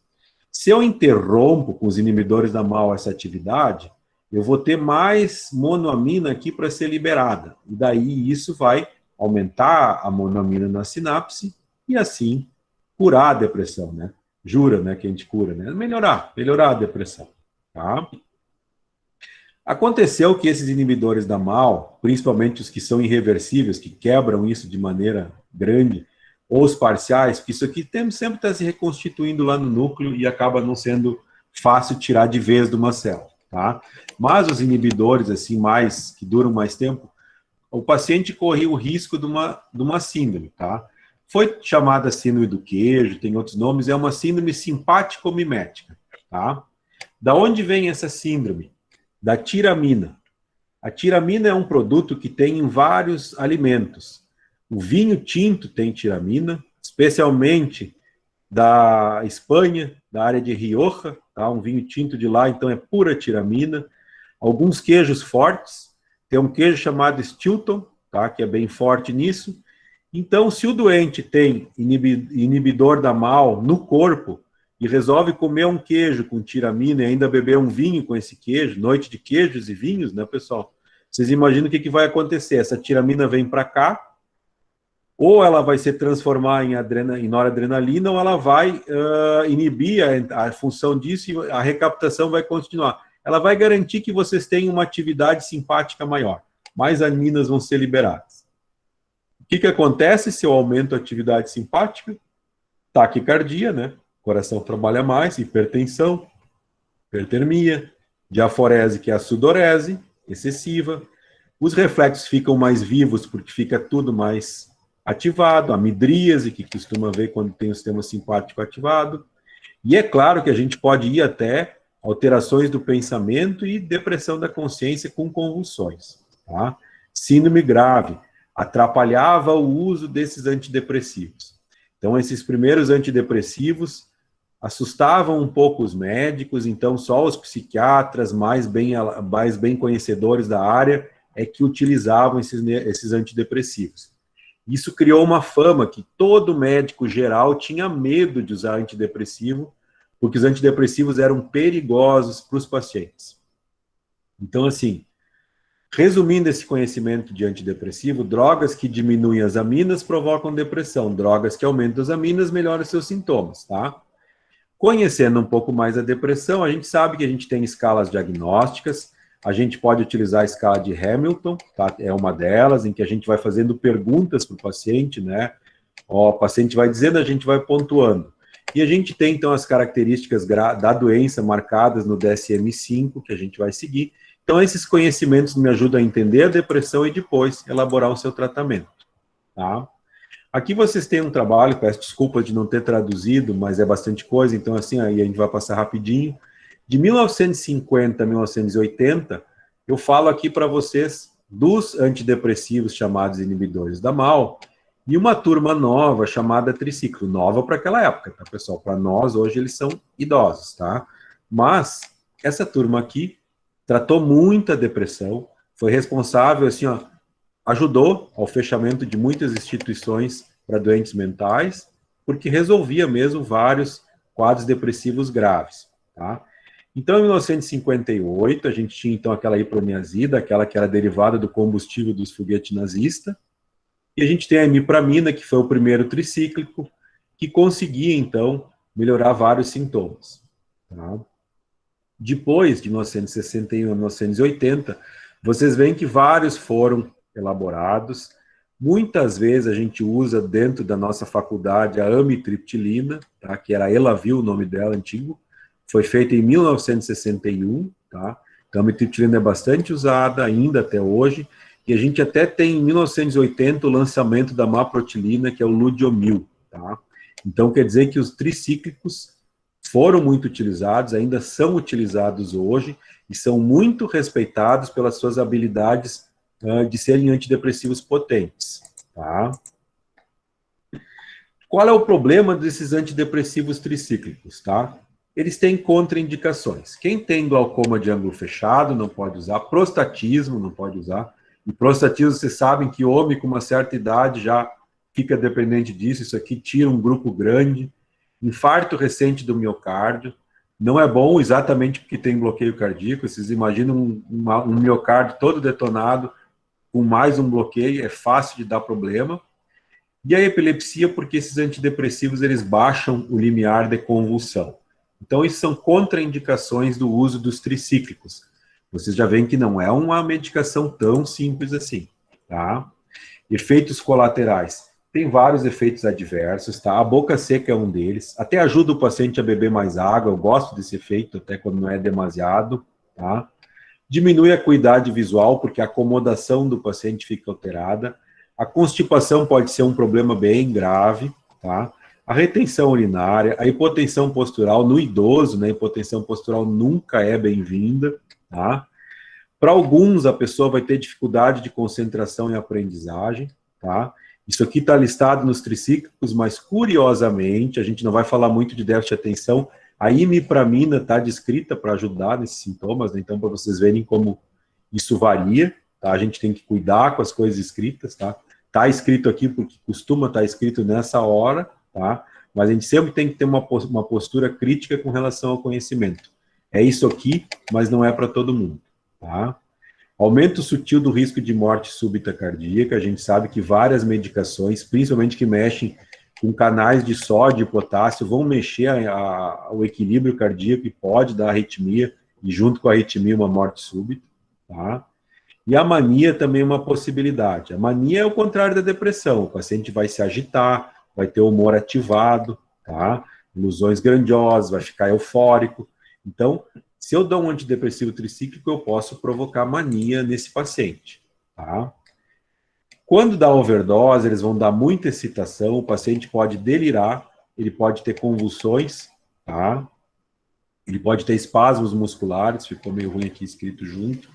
Se eu interrompo com os inibidores da MAL essa atividade, eu vou ter mais monoamina aqui para ser liberada. E daí isso vai aumentar a monoamina na sinapse e assim curar a depressão, né? Jura, né, que a gente cura, né? Melhorar a depressão. Tá? Aconteceu que esses inibidores da MAL, principalmente os que são irreversíveis, que quebram isso de maneira grande, ou os parciais, porque isso aqui sempre está se reconstituindo lá no núcleo e acaba não sendo fácil tirar de vez de uma célula, tá? Mas os inibidores, assim, que duram mais tempo, o paciente corria o risco de uma síndrome, tá? Foi chamada síndrome do queijo, tem outros nomes, é uma síndrome simpático-mimética, tá? Da onde vem essa síndrome? Da tiramina. A tiramina é um produto que tem em vários alimentos. O vinho tinto tem tiramina, especialmente da Espanha, da área de Rioja, tá? Um vinho tinto de lá, então é pura tiramina. Alguns queijos fortes, tem um queijo chamado Stilton, tá? Que é bem forte nisso. Então, se o doente tem inibidor da MAL no corpo, e resolve comer um queijo com tiramina e ainda beber um vinho com esse queijo, noite de queijos e vinhos, né, pessoal? Vocês imaginam o que vai acontecer? Essa tiramina vem para cá, ou ela vai se transformar em noradrenalina, ou ela vai inibir a função disso e a recaptação vai continuar. Ela vai garantir que vocês tenham uma atividade simpática maior. Mais aminas vão ser liberadas. O que acontece se eu aumento a atividade simpática? Taquicardia, né? O coração trabalha mais, hipertensão, hipertermia, diaforese, que é a sudorese excessiva. Os reflexos ficam mais vivos porque fica tudo mais ativado, a midríase, que costuma ver quando tem o sistema simpático ativado. E é claro que a gente pode ir até alterações do pensamento e depressão da consciência com convulsões, tá? Síndrome grave, atrapalhava o uso desses antidepressivos. Então, esses primeiros antidepressivos assustavam um pouco os médicos, então só os psiquiatras mais bem conhecedores da área é que utilizavam esses antidepressivos. Isso criou uma fama que todo médico geral tinha medo de usar antidepressivo, porque os antidepressivos eram perigosos para os pacientes. Então, assim, resumindo esse conhecimento de antidepressivo, drogas que diminuem as aminas provocam depressão, drogas que aumentam as aminas melhoram seus sintomas, tá? Conhecendo um pouco mais a depressão, a gente sabe que a gente tem escalas diagnósticas, a gente pode utilizar a escala de Hamilton, tá? É uma delas, em que a gente vai fazendo perguntas para o paciente, né? Ó, o paciente vai dizendo, a gente vai pontuando. E a gente tem, então, as características da doença marcadas no DSM-5, que a gente vai seguir. Então, esses conhecimentos me ajudam a entender a depressão e depois elaborar o seu tratamento, tá? Aqui vocês têm um trabalho, peço desculpa de não ter traduzido, mas é bastante coisa, então assim, aí a gente vai passar rapidinho. De 1950 a 1980, eu falo aqui para vocês dos antidepressivos chamados inibidores da MAO, e uma turma nova chamada triciclo, nova para aquela época, tá, pessoal? Para nós, hoje, eles são idosos, tá? Mas essa turma aqui tratou muita depressão, foi responsável, assim, ó, ajudou ao fechamento de muitas instituições para doentes mentais, porque resolvia mesmo vários quadros depressivos graves, tá? Então, em 1958, a gente tinha, então, aquela iproniazida, aquela que era derivada do combustível dos foguetes nazistas, e a gente tem a imipramina, que foi o primeiro tricíclico, que conseguia, então, melhorar vários sintomas, tá? Depois de 1961 a 1980, vocês veem que vários foram elaborados. Muitas vezes a gente usa dentro da nossa faculdade a amitriptilina, tá? Que era a Elavil, o nome dela antigo. Foi feita em 1961, tá? Então a amitriptilina é bastante usada ainda até hoje. E a gente até tem em 1980 o lançamento da maprotilina, que é o Ludiomil, tá? Então quer dizer que os tricíclicos foram muito utilizados, ainda são utilizados hoje e são muito respeitados pelas suas habilidades de serem antidepressivos potentes, tá? Qual é o problema desses antidepressivos tricíclicos, tá? Eles têm contraindicações. Quem tem glaucoma de ângulo fechado não pode usar, prostatismo não pode usar, e prostatismo, vocês sabem que homem com uma certa idade já fica dependente disso, isso aqui tira um grupo grande. Infarto recente do miocárdio, não é bom exatamente porque tem bloqueio cardíaco, vocês imaginam um miocárdio todo detonado, com mais um bloqueio, é fácil de dar problema. E a epilepsia, porque esses antidepressivos, eles baixam o limiar de convulsão. Então, isso são contraindicações do uso dos tricíclicos. Vocês já veem que não é uma medicação tão simples assim, tá? Efeitos colaterais. Tem vários efeitos adversos, tá? A boca seca é um deles. Até ajuda o paciente a beber mais água. Eu gosto desse efeito, até quando não é demasiado, tá? Diminui a acuidade visual, porque a acomodação do paciente fica alterada. A constipação pode ser um problema bem grave, tá? A retenção urinária, a hipotensão postural no idoso, né? A hipotensão postural nunca é bem-vinda, tá? Para alguns, a pessoa vai ter dificuldade de concentração e aprendizagem, tá? Isso aqui está listado nos tricíclicos, mas curiosamente, a gente não vai falar muito de déficit de atenção, a imipramina está descrita para ajudar nesses sintomas, né? Então, para vocês verem como isso varia, tá? A gente tem que cuidar com as coisas escritas, tá? Está escrito aqui porque costuma estar escrito nessa hora, tá? Mas a gente sempre tem que ter uma postura crítica com relação ao conhecimento. É isso aqui, mas não é para todo mundo, tá? Aumento sutil do risco de morte súbita cardíaca. A gente sabe que várias medicações, principalmente que mexem com canais de sódio e potássio, vão mexer o equilíbrio cardíaco e pode dar arritmia, e junto com a arritmia uma morte súbita, tá? E a mania também é uma possibilidade. A mania é o contrário da depressão. O paciente vai se agitar, vai ter o humor ativado, tá? Ilusões grandiosas, vai ficar eufórico. Então, se eu dou um antidepressivo tricíclico, eu posso provocar mania nesse paciente, tá? Quando dá overdose, eles vão dar muita excitação, o paciente pode delirar, ele pode ter convulsões, tá? Ele pode ter espasmos musculares, ficou meio ruim aqui escrito junto.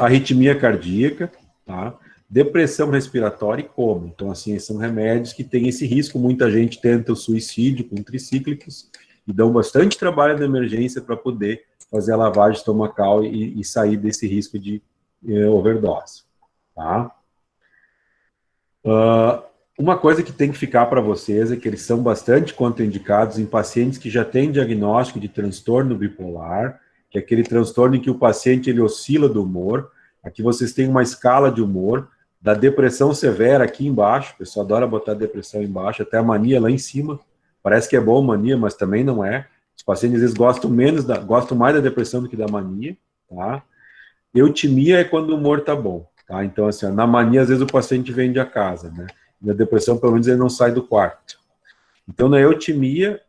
Arritmia cardíaca, tá? Depressão respiratória e coma. Então, assim, são remédios que têm esse risco. Muita gente tenta o suicídio com tricíclicos e dão bastante trabalho na emergência para poder fazer a lavagem estomacal e sair desse risco de overdose, tá? Uma coisa que tem que ficar para vocês é que eles são bastante contraindicados em pacientes que já têm diagnóstico de transtorno bipolar, que é aquele transtorno em que o paciente ele oscila do humor. Aqui vocês têm uma escala de humor, da depressão severa aqui embaixo, o pessoal adora botar depressão embaixo, até a mania lá em cima. Parece que é bom mania, mas também não é. Os pacientes às vezes gostam mais da depressão do que da mania, tá? Eutimia é quando o humor tá bom, tá? Então, assim, na mania, às vezes o paciente vende a casa, né? Na depressão, pelo menos, ele não sai do quarto. Então, na eutimia,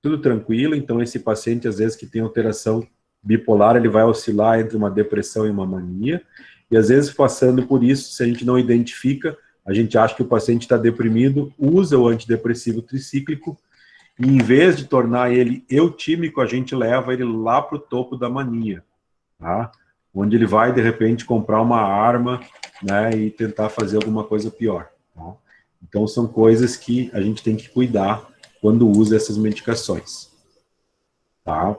tudo tranquilo. Então, esse paciente, às vezes, que tem alteração bipolar, ele vai oscilar entre uma depressão e uma mania. E, às vezes, passando por isso, se a gente não identifica, a gente acha que o paciente está deprimido, usa o antidepressivo tricíclico, e em vez de tornar ele eutímico, a gente leva ele lá para o topo da mania, tá? Onde ele vai, de repente, comprar uma arma, né, e tentar fazer alguma coisa pior, tá? Então, são coisas que a gente tem que cuidar quando usa essas medicações, tá?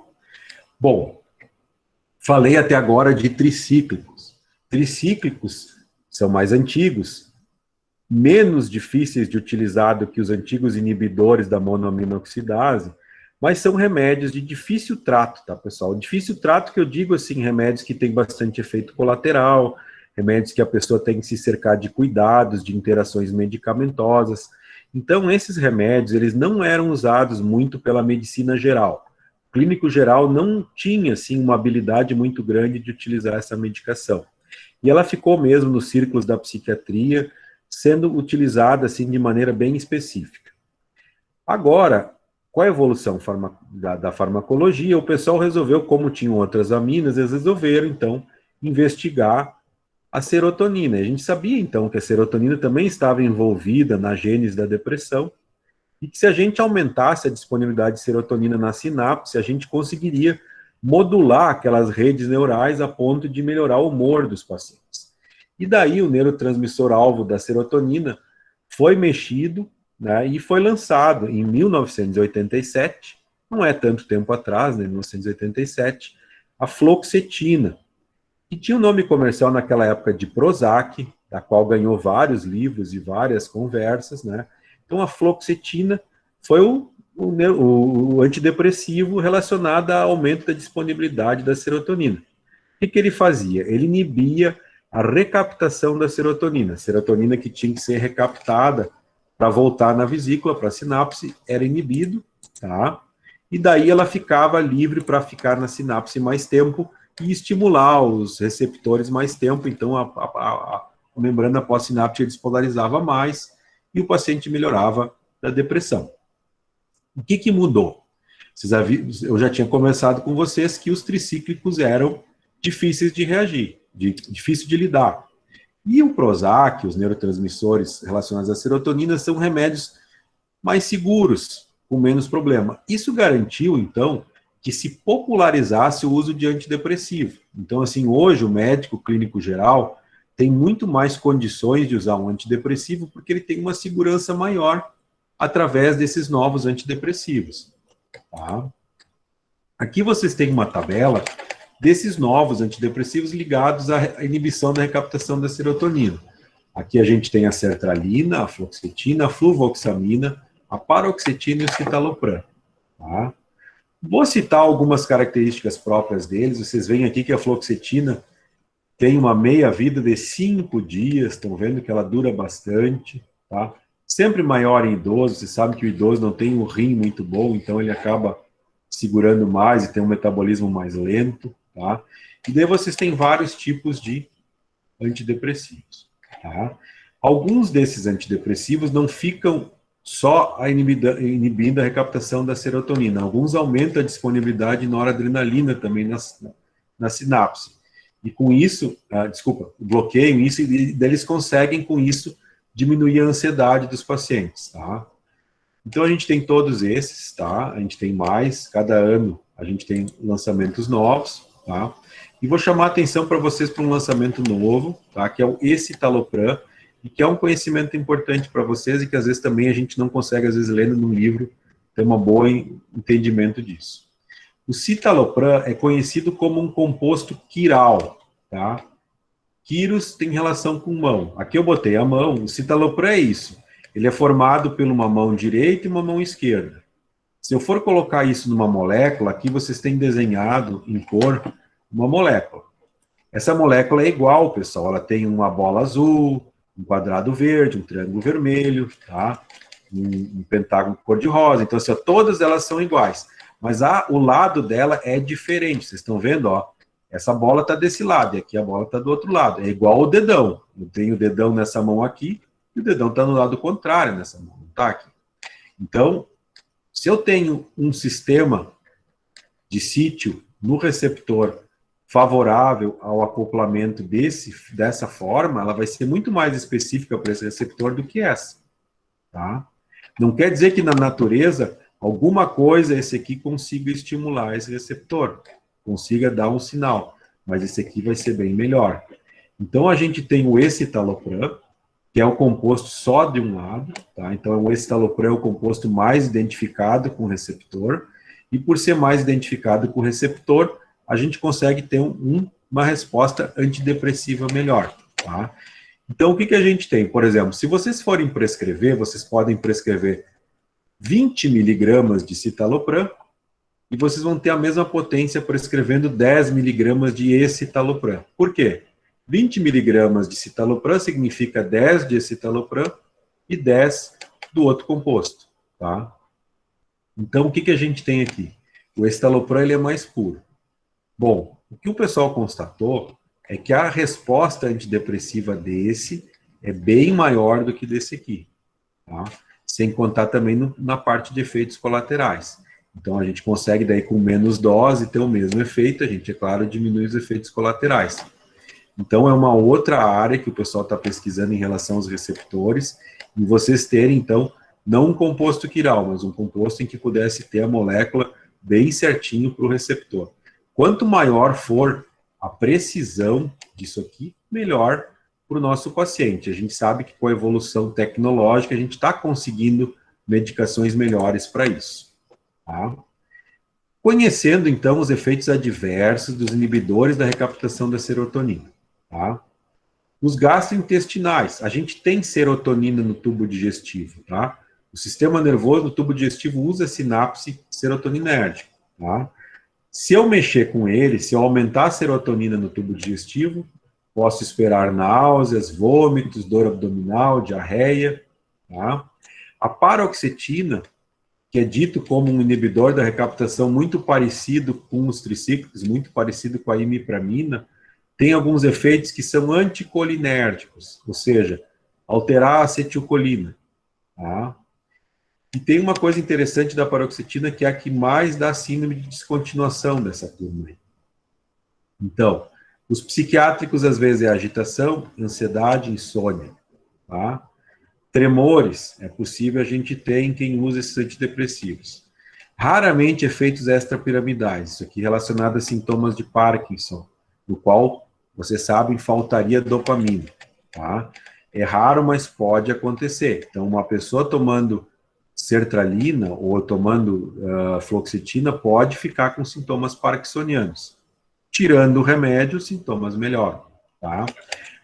Bom, falei até agora de tricíclicos. Tricíclicos são mais antigos, menos difíceis de utilizar do que os antigos inibidores da monoaminoxidase, mas são remédios de difícil trato, tá, pessoal? Difícil trato que eu digo, assim, remédios que têm bastante efeito colateral, remédios que a pessoa tem que se cercar de cuidados, de interações medicamentosas. Então, esses remédios, eles não eram usados muito pela medicina geral. O clínico geral não tinha, assim, uma habilidade muito grande de utilizar essa medicação. E ela ficou mesmo nos círculos da psiquiatria, sendo utilizada, assim, de maneira bem específica. Agora, com a evolução da farmacologia, o pessoal resolveu, como tinham outras aminas, eles resolveram, então, investigar a serotonina. A gente sabia, então, que a serotonina também estava envolvida na gênese da depressão, e que se a gente aumentasse a disponibilidade de serotonina na sinapse, a gente conseguiria modular aquelas redes neurais a ponto de melhorar o humor dos pacientes. E daí o neurotransmissor-alvo da serotonina foi mexido, né, e foi lançado em 1987, não é tanto tempo atrás, né, 1987, a fluoxetina, que tinha o nome comercial naquela época de Prozac, da qual ganhou vários livros e várias conversas, né? Então a fluoxetina foi o antidepressivo relacionado ao aumento da disponibilidade da serotonina. O que ele fazia? Ele inibia a recaptação da serotonina. A serotonina que tinha que ser recaptada para voltar na vesícula, para a sinapse, era inibido, tá? E daí ela ficava livre para ficar na sinapse mais tempo e estimular os receptores mais tempo, então a membrana pós-sináptica despolarizava mais e o paciente melhorava da depressão. O que mudou? Eu já tinha conversado com vocês que os tricíclicos eram difíceis de reagir, difícil de lidar. E o Prozac, os neurotransmissores relacionados à serotonina, são remédios mais seguros, com menos problema. Isso garantiu, então, que se popularizasse o uso de antidepressivo. Então, assim, hoje o médico clínico geral tem muito mais condições de usar um antidepressivo porque ele tem uma segurança maior através desses novos antidepressivos. Tá? Aqui vocês têm uma tabela desses novos antidepressivos ligados à inibição da recaptação da serotonina. Aqui a gente tem a sertralina, a fluoxetina, a fluvoxamina, a paroxetina e o citalopram. Tá? Vou citar algumas características próprias deles. Vocês veem aqui que a fluoxetina tem uma meia-vida de 5 dias, estão vendo que ela dura bastante, tá? Sempre maior em idoso, você sabe que o idoso não tem um rim muito bom, então ele acaba segurando mais e tem um metabolismo mais lento, tá? E daí vocês têm vários tipos de antidepressivos, tá? Alguns desses antidepressivos não ficam só inibindo a recaptação da serotonina. Alguns aumentam a disponibilidade de noradrenalina também na sinapse. E com isso, bloqueiam isso e daí eles conseguem, com isso, diminuir a ansiedade dos pacientes, tá? Então a gente tem todos esses, tá? A gente tem mais, cada ano a gente tem lançamentos novos, tá? E vou chamar a atenção para vocês para um lançamento novo, tá? Que é o escitalopram, e que é um conhecimento importante para vocês e que às vezes também a gente não consegue, às vezes, lendo num livro, ter um bom entendimento disso. O citalopram é conhecido como um composto quiral, tá? Quiros tem relação com mão. Aqui eu botei a mão, o citalopram é isso. ele é formado por uma mão direita e uma mão esquerda. Se eu for colocar isso numa molécula, aqui vocês têm desenhado em cor uma molécula. Essa molécula é igual, pessoal, ela tem uma bola azul, um quadrado verde, um triângulo vermelho, tá? Um pentágono cor-de-rosa. Então, assim, ó, todas elas são iguais. Mas o lado dela é diferente. Vocês estão vendo, ó? Essa bola está desse lado e aqui a bola está do outro lado. É igual o dedão. Eu tenho o dedão nessa mão aqui e o dedão está no lado contrário nessa mão, não está aqui. Então, se eu tenho um sistema de sítio no receptor favorável ao acoplamento dessa forma, ela vai ser muito mais específica para esse receptor do que essa. Tá? Não quer dizer que na natureza alguma coisa esse aqui consiga estimular esse receptor, consiga dar um sinal, mas esse aqui vai ser bem melhor. Então a gente tem o escitalopram, que é o composto só de um lado, tá? Então o escitalopram é o composto mais identificado com o receptor, e por ser mais identificado com o receptor, a gente consegue ter uma resposta antidepressiva melhor, tá? Então, o que a gente tem? Por exemplo, se vocês forem prescrever, vocês podem prescrever 20 miligramas de citalopram e vocês vão ter a mesma potência prescrevendo 10 miligramas de escitalopram. Por quê? 20 miligramas de citalopram significa 10 de escitalopram e 10 do outro composto, tá? Então, o que a gente tem aqui? O escitalopram ele é mais puro. Bom, o que o pessoal constatou é que a resposta antidepressiva desse é bem maior do que desse aqui, tá? Sem contar também na parte de efeitos colaterais. Então, a gente consegue daí com menos dose ter o mesmo efeito, a gente, é claro, diminui os efeitos colaterais. Então, é uma outra área que o pessoal está pesquisando em relação aos receptores, e vocês terem, então, não um composto quiral, mas um composto em que pudesse ter a molécula bem certinho para o receptor. Quanto maior for a precisão disso aqui, melhor para o nosso paciente. A gente sabe que com a evolução tecnológica, a gente está conseguindo medicações melhores para isso. Tá? Conhecendo, então, os efeitos adversos dos inibidores da recaptação da serotonina. Tá? Os gastrointestinais, a gente tem serotonina no tubo digestivo. Tá? O sistema nervoso no tubo digestivo usa a sinapse serotoninérgica. Tá? Se eu mexer com ele, se eu aumentar a serotonina no tubo digestivo, posso esperar náuseas, vômitos, dor abdominal, diarreia. Tá? A paroxetina, que é dito como um inibidor da recaptação muito parecido com os tricíclicos, muito parecido com a imipramina, tem alguns efeitos que são anticolinérgicos, ou seja, alterar a acetilcolina. Tá? E tem uma coisa interessante da paroxetina, que é a que mais dá síndrome de descontinuação dessa turma. Então, os psiquiátricos, às vezes, é agitação, ansiedade, insônia. Tá? Tremores, é possível a gente ter em quem usa esses antidepressivos. Raramente efeitos extrapiramidais, isso aqui relacionado a sintomas de Parkinson, no qual, vocês sabem, faltaria dopamina. Tá? É raro, mas pode acontecer. Então, uma pessoa tomando sertralina ou tomando fluoxetina pode ficar com sintomas parkinsonianos. Tirando o remédio, os sintomas melhoram. Tá?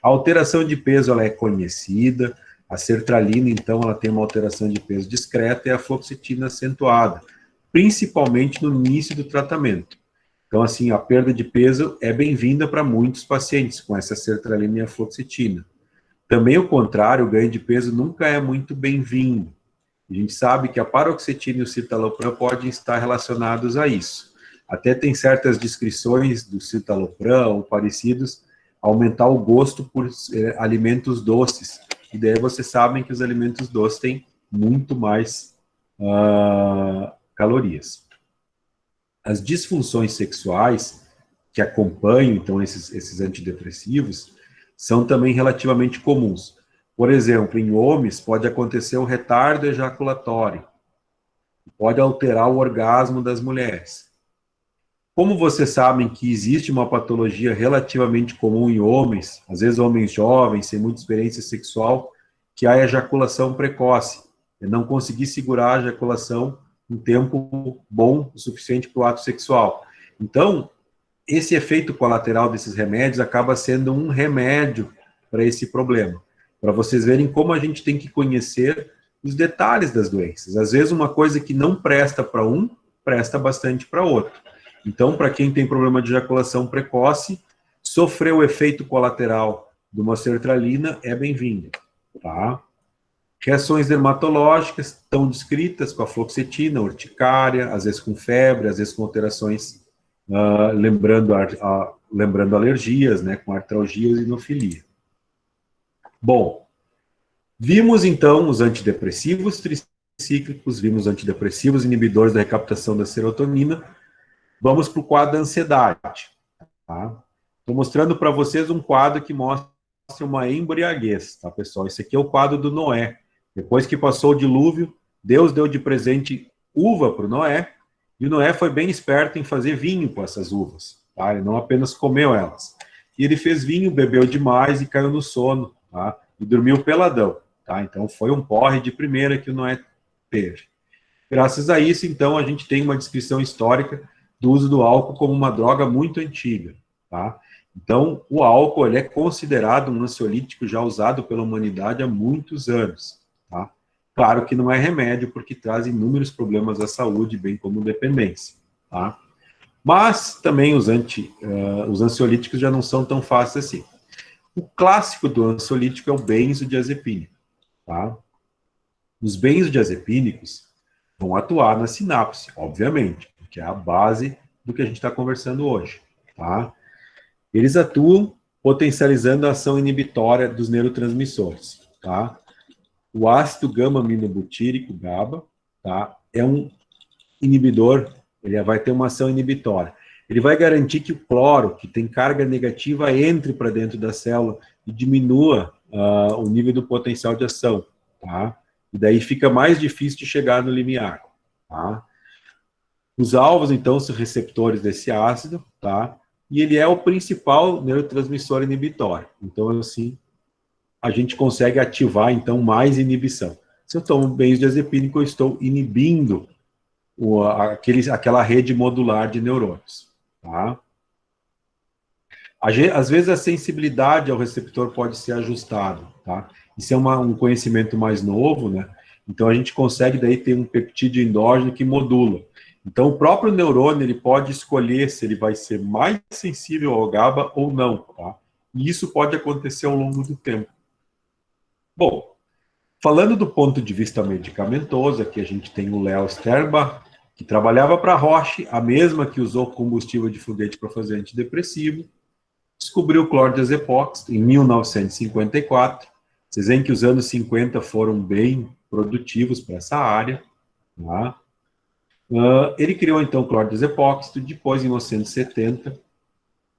A alteração de peso ela é conhecida. A sertralina, então, ela tem uma alteração de peso discreta e a fluoxetina acentuada, principalmente no início do tratamento. Então, assim, a perda de peso é bem-vinda para muitos pacientes com essa sertralina e a fluoxetina. Também o contrário, o ganho de peso nunca é muito bem-vindo. A gente sabe que a paroxetina e o citalopram podem estar relacionados a isso. Até tem certas descrições do citalopram ou parecidos, aumentar o gosto por alimentos doces. E daí vocês sabem que os alimentos doces têm muito mais calorias. As disfunções sexuais que acompanham, então, esses antidepressivos, são também relativamente comuns. Por exemplo, em homens, pode acontecer o retardo ejaculatório, pode alterar o orgasmo das mulheres. Como vocês sabem que existe uma patologia relativamente comum em homens, às vezes homens jovens, sem muita experiência sexual, que é a ejaculação precoce, é não conseguir segurar a ejaculação um tempo bom o suficiente para o ato sexual. Então, esse efeito colateral desses remédios acaba sendo um remédio para esse problema. Para vocês verem como a gente tem que conhecer os detalhes das doenças. Às vezes, uma coisa que não presta para um, presta bastante para outro. Então, para quem tem problema de ejaculação precoce, sofrer o efeito colateral de uma sertralina é bem-vindo, tá? Reações dermatológicas estão descritas com a fluoxetina, urticária, às vezes com febre, às vezes com alterações, lembrando alergias, né, com artralgia e inofilia. Bom, vimos então os antidepressivos tricíclicos, vimos antidepressivos inibidores da recaptação da serotonina. Vamos para o quadro da ansiedade. Tá? Estou mostrando para vocês um quadro que mostra uma embriaguez, tá, pessoal? Esse aqui é o quadro do Noé. Depois que passou o dilúvio, Deus deu de presente uva para o Noé, e o Noé foi bem esperto em fazer vinho com essas uvas. Tá? Ele não apenas comeu elas. E ele fez vinho, bebeu demais e caiu no sono, tá? E dormiu peladão. Tá? Então foi um porre de primeira que o Noé teve. Graças a isso, então, a gente tem uma descrição histórica do uso do álcool como uma droga muito antiga. Tá? Então, o álcool ele é considerado um ansiolítico já usado pela humanidade há muitos anos. Tá? Claro que não é remédio, porque traz inúmeros problemas à saúde, bem como dependência. Tá? Mas também os ansiolíticos já não são tão fáceis assim. O clássico do ansiolítico é o benzodiazepínico. Tá? Os benzodiazepínicos vão atuar na sinapse, obviamente, que é a base do que a gente está conversando hoje. Tá? Eles atuam potencializando a ação inibitória dos neurotransmissores. Tá? O ácido gama-aminobutírico, GABA, tá? É um inibidor, ele vai ter uma ação inibitória. Ele vai garantir que o cloro, que tem carga negativa, entre para dentro da célula e diminua o nível do potencial de ação. Tá? E daí fica mais difícil de chegar no limiar. Tá? Os alvos, então, são receptores desse ácido, tá? E ele é o principal neurotransmissor inibitório. Então, assim, a gente consegue ativar, então, mais inibição. Se eu tomo benzodiazepínico, eu estou inibindo aquela rede modular de neurônios. Tá? Às vezes, a sensibilidade ao receptor pode ser ajustada. Tá? Isso é um conhecimento mais novo, né? Então, a gente consegue, daí, ter um peptídeo endógeno que modula. Então, o próprio neurônio ele pode escolher se ele vai ser mais sensível ao GABA ou não. Tá? E isso pode acontecer ao longo do tempo. Bom, falando do ponto de vista medicamentoso, aqui a gente tem o Léo Sterbach, que trabalhava para a Roche, a mesma que usou combustível de foguete para fazer antidepressivo, descobriu o clordiazepox em 1954. Vocês veem que os anos 50 foram bem produtivos para essa área. Tá? Ele criou, então, o clordiazepóxido. Depois, em 1970,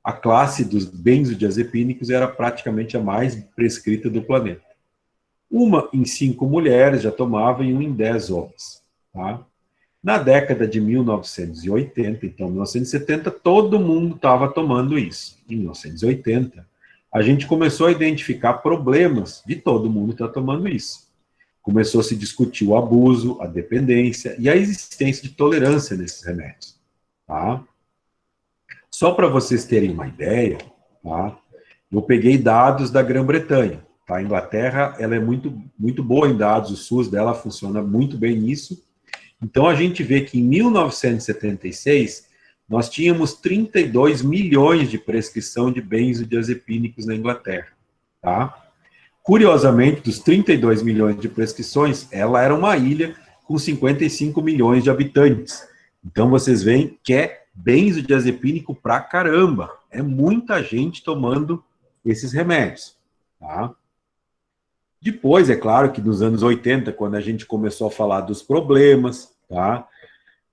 a classe dos benzodiazepínicos era praticamente a mais prescrita do planeta. 1 em 5 mulheres já tomava e 1 em 10 homens. Tá? Na década de 1980, então, 1970, todo mundo estava tomando isso. Em 1980, a gente começou a identificar problemas de todo mundo estar tomando isso. Começou a se discutir o abuso, a dependência e a existência de tolerância nesses remédios. Tá? Só para vocês terem uma ideia, tá? Eu peguei dados da Grã-Bretanha. Tá? A Inglaterra ela é muito, muito boa em dados, o SUS dela funciona muito bem nisso. Então, a gente vê que em 1976, nós tínhamos 32 milhões de prescrição de benzodiazepínicos na Inglaterra. Tá? Curiosamente, dos 32 milhões de prescrições, ela era uma ilha com 55 milhões de habitantes. Então, vocês veem que é benzodiazepínico pra caramba. É muita gente tomando esses remédios. Tá? Depois, é claro que nos anos 80, quando a gente começou a falar dos problemas, tá?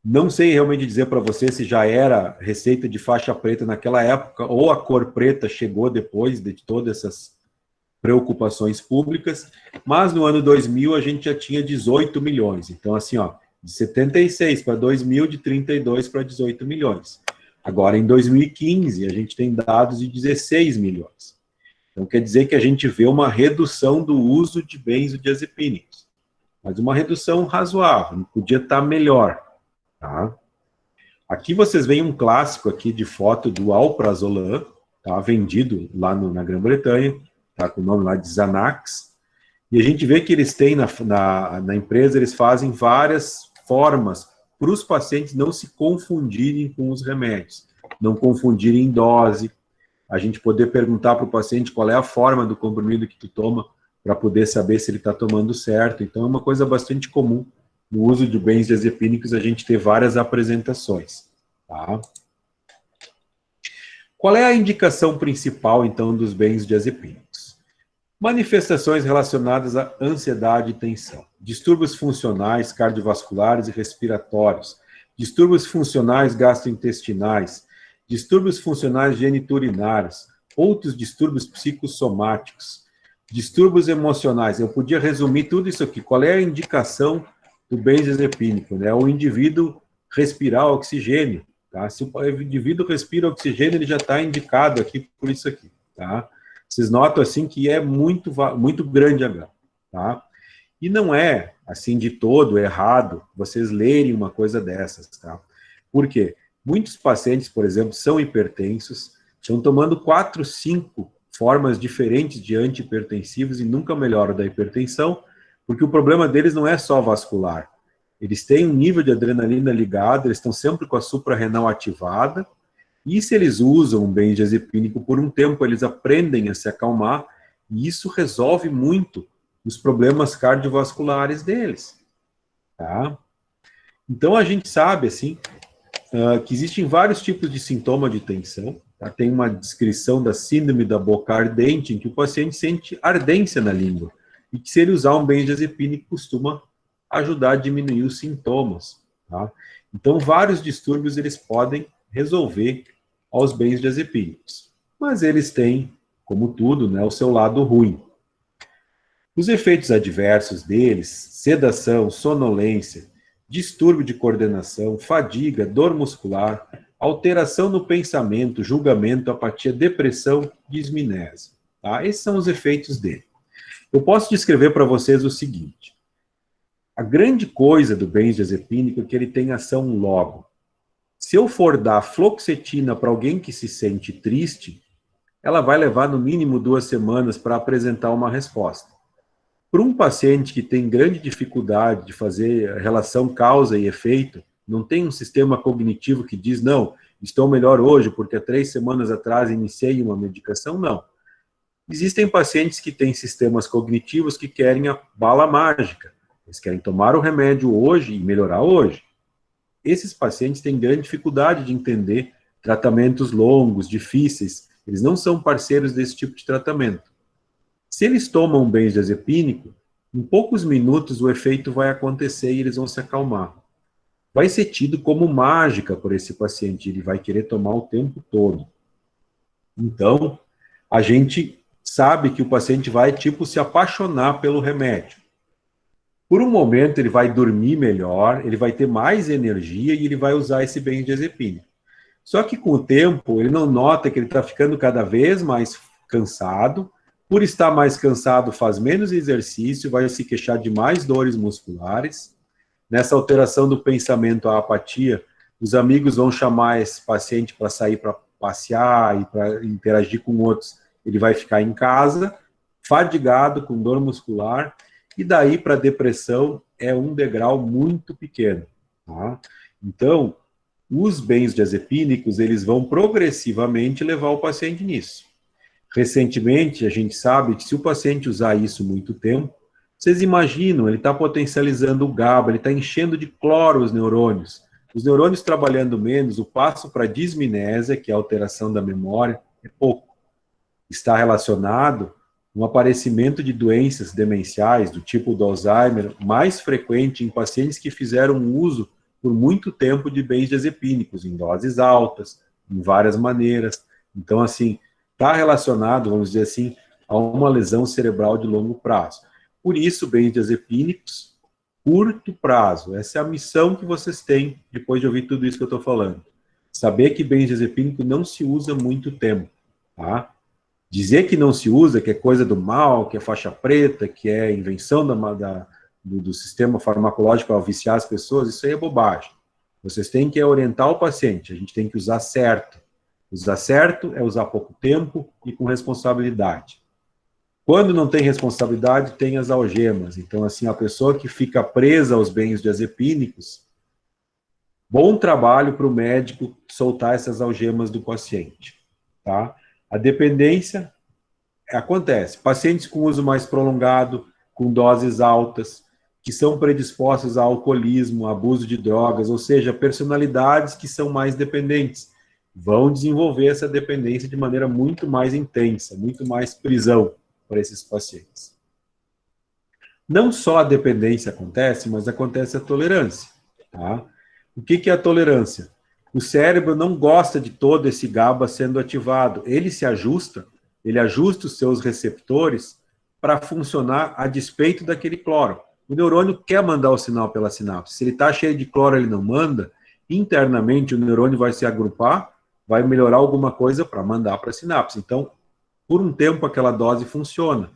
Não sei realmente dizer para você se já era receita de faixa preta naquela época, ou a cor preta chegou depois de todas essas preocupações públicas, mas no ano 2000 a gente já tinha 18 milhões. Então, assim, ó, de 76 para 2000, de 32 para 18 milhões. Agora, em 2015, a gente tem dados de 16 milhões. Então, quer dizer que a gente vê uma redução do uso de benzodiazepínicos. Mas uma redução razoável, podia estar melhor. Tá? Aqui vocês veem um clássico aqui de foto do alprazolam, tá? Vendido lá na Grã-Bretanha, tá? Com o nome lá de Xanax. E a gente vê que eles têm na empresa, eles fazem várias formas para os pacientes não se confundirem com os remédios, não confundirem dose, a gente poder perguntar para o paciente qual é a forma do comprimido que tu toma, para poder saber se ele está tomando certo. Então, é uma coisa bastante comum no uso de benzodiazepínicos, a gente ter várias apresentações. Tá? Qual é a indicação principal, então, dos benzodiazepínicos? Manifestações relacionadas à ansiedade e tensão, distúrbios funcionais cardiovasculares e respiratórios, distúrbios funcionais gastrointestinais, distúrbios funcionais geniturinários, outros distúrbios psicossomáticos, distúrbios emocionais. Eu podia resumir tudo isso aqui. Qual é a indicação do benzodiazepínico? Né? O indivíduo respirar oxigênio. Tá? Se o indivíduo respira oxigênio, ele já está indicado aqui por isso aqui. Tá? Vocês notam assim que é muito grande a gama. Tá? E não é, assim, de todo errado vocês lerem uma coisa dessas. Tá? Por quê? Muitos pacientes, por exemplo, são hipertensos, estão tomando 4, 5 formas diferentes de antihipertensivos e nunca melhoram da hipertensão, porque o problema deles não é só vascular. Eles têm um nível de adrenalina ligado, eles estão sempre com a suprarrenal ativada, e se eles usam um benzodiazepínico por um tempo, eles aprendem a se acalmar, e isso resolve muito os problemas cardiovasculares deles. Tá? Então, a gente sabe, assim, que existem vários tipos de sintoma de tensão. Tá? Tem uma descrição da síndrome da boca ardente, em que o paciente sente ardência na língua, e que se ele usar um benzodiazepínico costuma ajudar a diminuir os sintomas. Tá? Então, vários distúrbios eles podem resolver aos benzodiazepínicos, mas eles têm, como tudo, né, o seu lado ruim. Os efeitos adversos deles, sedação, sonolência, distúrbio de coordenação, fadiga, dor muscular, alteração no pensamento, julgamento, apatia, depressão, disminese. Tá? Esses são os efeitos dele. Eu posso descrever para vocês o seguinte. A grande coisa do benzodiazepínico é que ele tem ação logo. Se eu for dar fluoxetina para alguém que se sente triste, ela vai levar no mínimo 2 semanas para apresentar uma resposta. Para um paciente que tem grande dificuldade de fazer a relação causa e efeito, não tem um sistema cognitivo que diz, não, estou melhor hoje porque há 3 semanas atrás iniciei uma medicação, não. Existem pacientes que têm sistemas cognitivos que querem a bala mágica. Eles querem tomar o remédio hoje e melhorar hoje. Esses pacientes têm grande dificuldade de entender tratamentos longos, difíceis. Eles não são parceiros desse tipo de tratamento. Se eles tomam um benzodiazepínico, em poucos minutos o efeito vai acontecer e eles vão se acalmar. Vai ser tido como mágica por esse paciente, ele vai querer tomar o tempo todo. Então, a gente sabe que o paciente vai, tipo, se apaixonar pelo remédio. Por um momento, ele vai dormir melhor, ele vai ter mais energia e ele vai usar esse benzodiazepínico. Só que com o tempo, ele não nota que ele está ficando cada vez mais cansado. Por estar mais cansado, faz menos exercício, vai se queixar de mais dores musculares. Nessa alteração do pensamento, a apatia, os amigos vão chamar esse paciente para sair para passear e para interagir com outros. Ele vai ficar em casa, fadigado, com dor muscular, e daí para a depressão é um degrau muito pequeno. Tá? Então, os benzodiazepínicos, eles vão progressivamente levar o paciente nisso. Recentemente, a gente sabe que se o paciente usar isso muito tempo, vocês imaginam, ele está potencializando o GABA, ele está enchendo de cloro os neurônios. Os neurônios trabalhando menos, o passo para disminésia, que é a alteração da memória, é pouco. Está relacionado com o aparecimento de doenças demenciais, do tipo do Alzheimer, mais frequente em pacientes que fizeram uso por muito tempo de benzodiazepínicos, em doses altas, em várias maneiras. Então, assim, está relacionado, vamos dizer assim, a uma lesão cerebral de longo prazo. Por isso, benzodiazepínicos, curto prazo. Essa é a missão que vocês têm depois de ouvir tudo isso que eu estou falando. Saber que benzodiazepínico não se usa muito tempo. Tá? Dizer que não se usa, que é coisa do mal, que é faixa preta, que é invenção do sistema farmacológico ao viciar as pessoas, isso aí é bobagem. Vocês têm que orientar o paciente, a gente tem que usar certo. Usar certo é usar pouco tempo e com responsabilidade. Quando não tem responsabilidade, tem as algemas. Então, assim, a pessoa que fica presa aos benzodiazepínicos, bom trabalho para o médico soltar essas algemas do paciente, tá? A dependência acontece. Pacientes com uso mais prolongado, com doses altas, que são predispostos a alcoolismo, abuso de drogas, ou seja, personalidades que são mais dependentes, vão desenvolver essa dependência de maneira muito mais intensa, muito mais prisão para esses pacientes. Não só a dependência acontece, mas acontece a tolerância, tá? O que é a tolerância? O cérebro não gosta de todo esse GABA sendo ativado. Ele se ajusta, ele ajusta os seus receptores para funcionar a despeito daquele cloro. O neurônio quer mandar o sinal pela sinapse. Se ele está cheio de cloro, ele não manda. Internamente, o neurônio vai se agrupar, vai melhorar alguma coisa para mandar para a sinapse. Então, por um tempo, aquela dose funciona.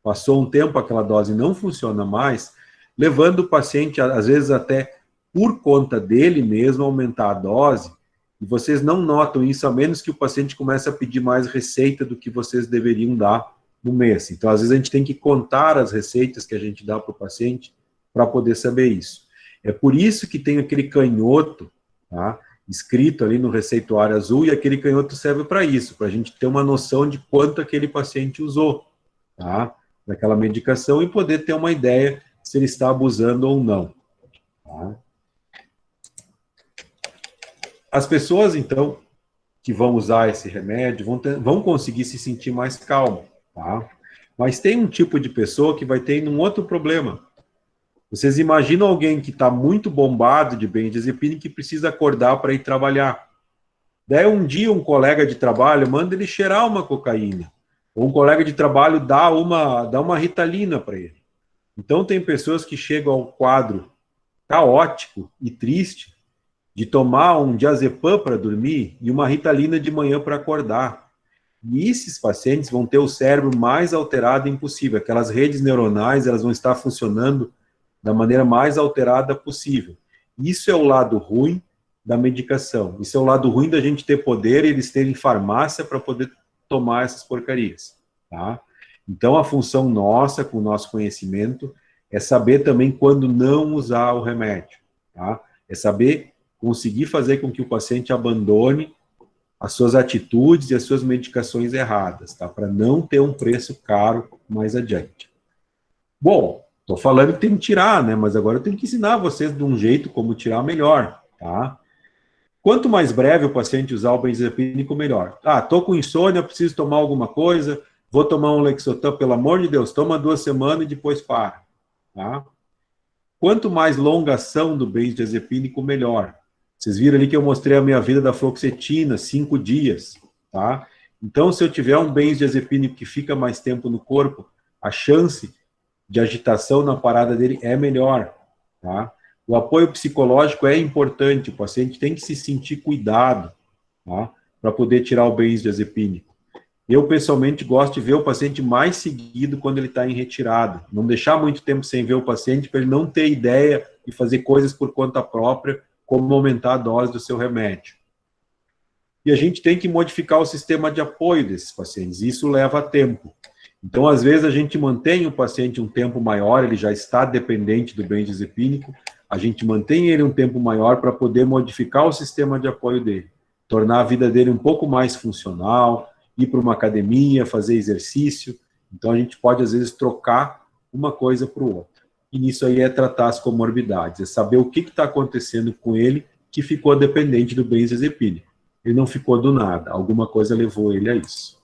Passou um tempo, aquela dose não funciona mais, levando o paciente, às vezes até por conta dele mesmo, aumentar a dose, e vocês não notam isso, a menos que o paciente comece a pedir mais receita do que vocês deveriam dar no mês. Então, às vezes, a gente tem que contar as receitas que a gente dá para o paciente para poder saber isso. É por isso que tem aquele canhoto, tá, escrito ali no receituário azul, e aquele canhoto serve para isso, para a gente ter uma noção de quanto aquele paciente usou, tá, daquela medicação, e poder ter uma ideia se ele está abusando ou não. Tá? As pessoas, então, que vão usar esse remédio, vão conseguir se sentir mais calmo, tá? Mas tem um tipo de pessoa que vai ter um outro problema. Vocês imaginam alguém que está muito bombado de benzodiazepina e que precisa acordar para ir trabalhar. Daí um dia um colega de trabalho manda ele cheirar uma cocaína. Ou um colega de trabalho dá uma Ritalina para ele. Então tem pessoas que chegam ao quadro caótico e triste de tomar um diazepam para dormir e uma Ritalina de manhã para acordar. E esses pacientes vão ter o cérebro mais alterado impossível. Aquelas redes neuronais, elas vão estar funcionando da maneira mais alterada possível. Isso é o lado ruim da medicação. Isso é o lado ruim da gente ter poder e eles terem farmácia para poder tomar essas porcarias. Tá? Então, a função nossa, com o nosso conhecimento, é saber também quando não usar o remédio. Tá? É saber conseguir fazer com que o paciente abandone as suas atitudes e as suas medicações erradas, tá? Para não ter um preço caro mais adiante. Bom, estou falando que tem que tirar, né? Mas agora eu tenho que ensinar vocês de um jeito como tirar melhor, tá? Quanto mais breve o paciente usar o benzodiazepínico, melhor. Ah, estou com insônia, preciso tomar alguma coisa, vou tomar um Lexotan, pelo amor de Deus, toma 2 semanas e depois para, tá? Quanto mais longa ação do benzodiazepínico, melhor. Vocês viram ali que eu mostrei a minha vida da fluoxetina, 5 dias, tá? Então, se eu tiver um benzodiazepínico que fica mais tempo no corpo, a chance de agitação na parada dele é melhor, tá? O apoio psicológico é importante, o paciente tem que se sentir cuidado, tá? Para poder tirar o benzodiazepínico. Eu, pessoalmente, gosto de ver o paciente mais seguido quando ele está em retirada. Não deixar muito tempo sem ver o paciente para ele não ter ideia e fazer coisas por conta própria, como aumentar a dose do seu remédio. E a gente tem que modificar o sistema de apoio desses pacientes. Isso leva tempo. Então, às vezes, a gente mantém o paciente um tempo maior, ele já está dependente do benzodiazepínico, a gente mantém ele um tempo maior para poder modificar o sistema de apoio dele, tornar a vida dele um pouco mais funcional, ir para uma academia, fazer exercício. Então, a gente pode, às vezes, trocar uma coisa para o outro. E nisso aí é tratar as comorbidades, é saber o que está acontecendo com ele que ficou dependente do benzodiazepínico. Ele não ficou do nada, alguma coisa levou ele a isso.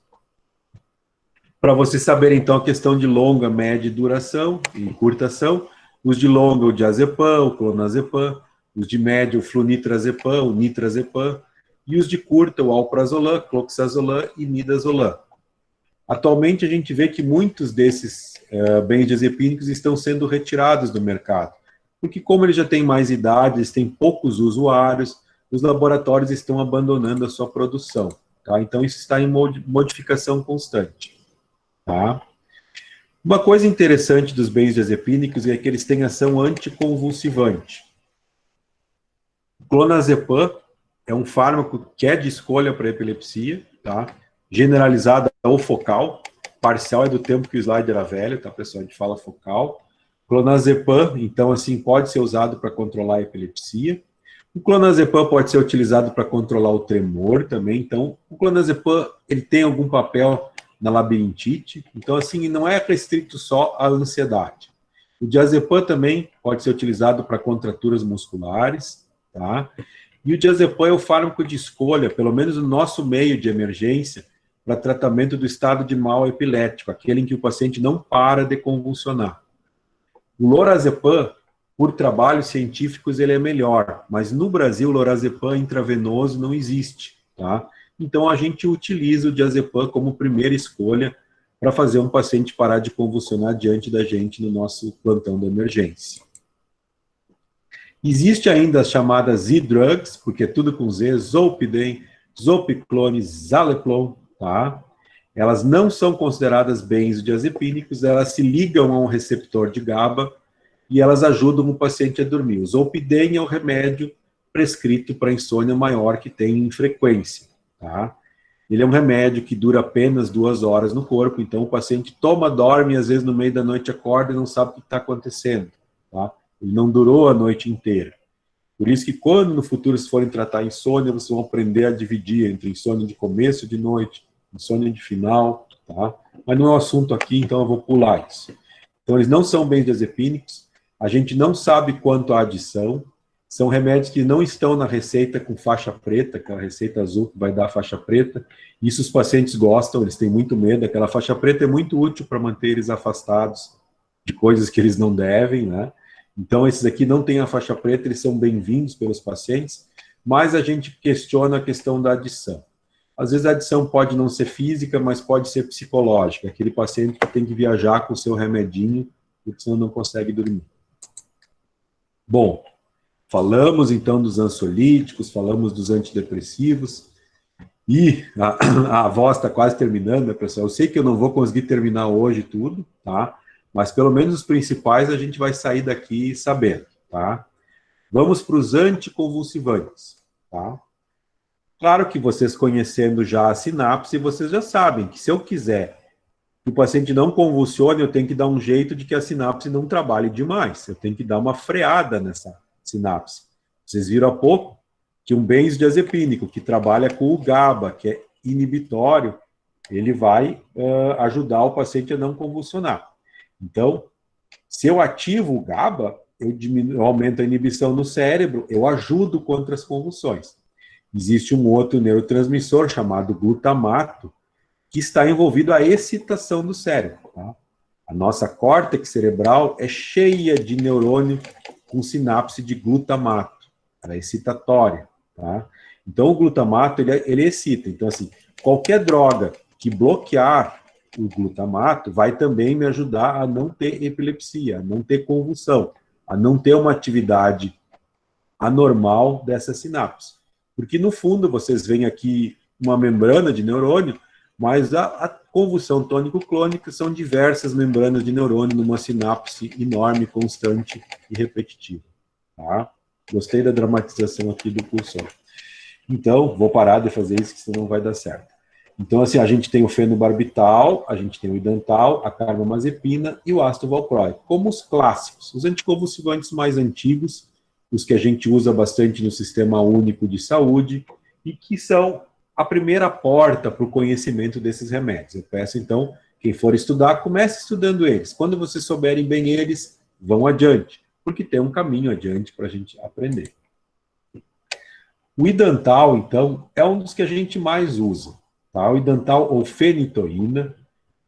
Para vocês saberem, então, a questão de longa, média duração e curta ação, os de longa, o diazepam, o clonazepam, os de média, o flunitrazepam, o nitrazepam, e os de curta, o alprazolam, cloxazolam e midazolam. Atualmente, a gente vê que muitos desses benzodiazepínicos estão sendo retirados do mercado, porque como eles já têm mais idade, eles têm poucos usuários, os laboratórios estão abandonando a sua produção. Tá? Então, isso está em modificação constante. Tá? Uma coisa interessante dos benzodiazepínicos é que eles têm ação anticonvulsivante. O clonazepam é um fármaco que é de escolha para epilepsia, tá? Generalizada ou focal, parcial é do tempo que o slide era velho, tá, pessoal? A gente fala focal. Clonazepam, então, assim, pode ser usado para controlar a epilepsia. O clonazepam pode ser utilizado para controlar o tremor também. Então, o clonazepam, ele tem algum papel na labirintite. Então, assim, não é restrito só à ansiedade. O diazepam também pode ser utilizado para contraturas musculares, tá? E o diazepam é o fármaco de escolha, pelo menos no nosso meio de emergência, para tratamento do estado de mal epilético, aquele em que o paciente não para de convulsionar. O lorazepam, por trabalhos científicos, ele é melhor, mas no Brasil, o lorazepam intravenoso não existe, tá? Então, a gente utiliza o diazepam como primeira escolha para fazer um paciente parar de convulsionar diante da gente no nosso plantão da emergência. Existe ainda as chamadas Z-drugs, porque é tudo com Z, zolpidem, zolpiclone, zaleplon, tá? Elas não são consideradas benzodiazepínicos, elas se ligam a um receptor de GABA e elas ajudam o paciente a dormir. O zolpidem é o remédio prescrito para insônia maior que tem frequência, tá? Ele é um remédio que dura apenas 2 horas no corpo, então o paciente toma, dorme, e às vezes no meio da noite acorda e não sabe o que está acontecendo, tá? Ele não durou a noite inteira. Por isso que quando no futuro vocês forem tratar insônia, vocês vão aprender a dividir entre insônia de começo de noite, insônia de final, tá? Mas não é o assunto aqui, então eu vou pular isso. Então eles não são benzodiazepínicos, a gente não sabe quanto a adição, são remédios que não estão na receita com faixa preta, aquela receita azul que vai dar a faixa preta. Isso os pacientes gostam, eles têm muito medo. Aquela faixa preta é muito útil para manter eles afastados de coisas que eles não devem, né? Então, esses aqui não têm a faixa preta, eles são bem-vindos pelos pacientes, mas a gente questiona a questão da adição. Às vezes a adição pode não ser física, mas pode ser psicológica. Aquele paciente que tem que viajar com o seu remedinho, porque senão não consegue dormir. Bom, falamos, então, dos ansiolíticos, falamos dos antidepressivos, e a voz está quase terminando, né, pessoal? Eu sei que eu não vou conseguir terminar hoje tudo, tá? Mas pelo menos os principais a gente vai sair daqui sabendo, tá? Vamos para os anticonvulsivantes, tá? Claro que vocês conhecendo já a sinapse, vocês já sabem que se eu quiser que o paciente não convulsione, eu tenho que dar um jeito de que a sinapse não trabalhe demais. Eu tenho que dar uma freada nessa sinapse. Vocês viram há pouco que um benzodiazepínico que trabalha com o GABA, que é inibitório, ele vai ajudar o paciente a não convulsionar. Então, se eu ativo o GABA, eu aumento a inibição no cérebro, eu ajudo contra as convulsões. Existe um outro neurotransmissor chamado glutamato, que está envolvido a excitação do cérebro. Tá? A nossa córtex cerebral é cheia de neurônio com sinapse de glutamato. Ela é excitatória. Tá? Então, o glutamato, ele excita. Então, assim, qualquer droga que bloquear o glutamato vai também me ajudar a não ter epilepsia, a não ter convulsão, a não ter uma atividade anormal dessa sinapse. Porque, no fundo, vocês veem aqui uma membrana de neurônio, mas a convulsão tônico-clônica são diversas membranas de neurônio numa sinapse enorme, constante e repetitiva. Tá? Gostei da dramatização aqui do cursor. Então, vou parar de fazer isso, que senão não vai dar certo. Então, assim, a gente tem o fenobarbital, a gente tem o idantal, a carbamazepina e o ácido valproico, como os clássicos, os anticonvulsivantes mais antigos, os que a gente usa bastante no Sistema Único de Saúde e que são a primeira porta para o conhecimento desses remédios. Eu peço, então, quem for estudar, comece estudando eles. Quando vocês souberem bem eles, vão adiante, porque tem um caminho adiante para a gente aprender. O idantal, então, é um dos que a gente mais usa. Tá? O idantal, ou fenitoína,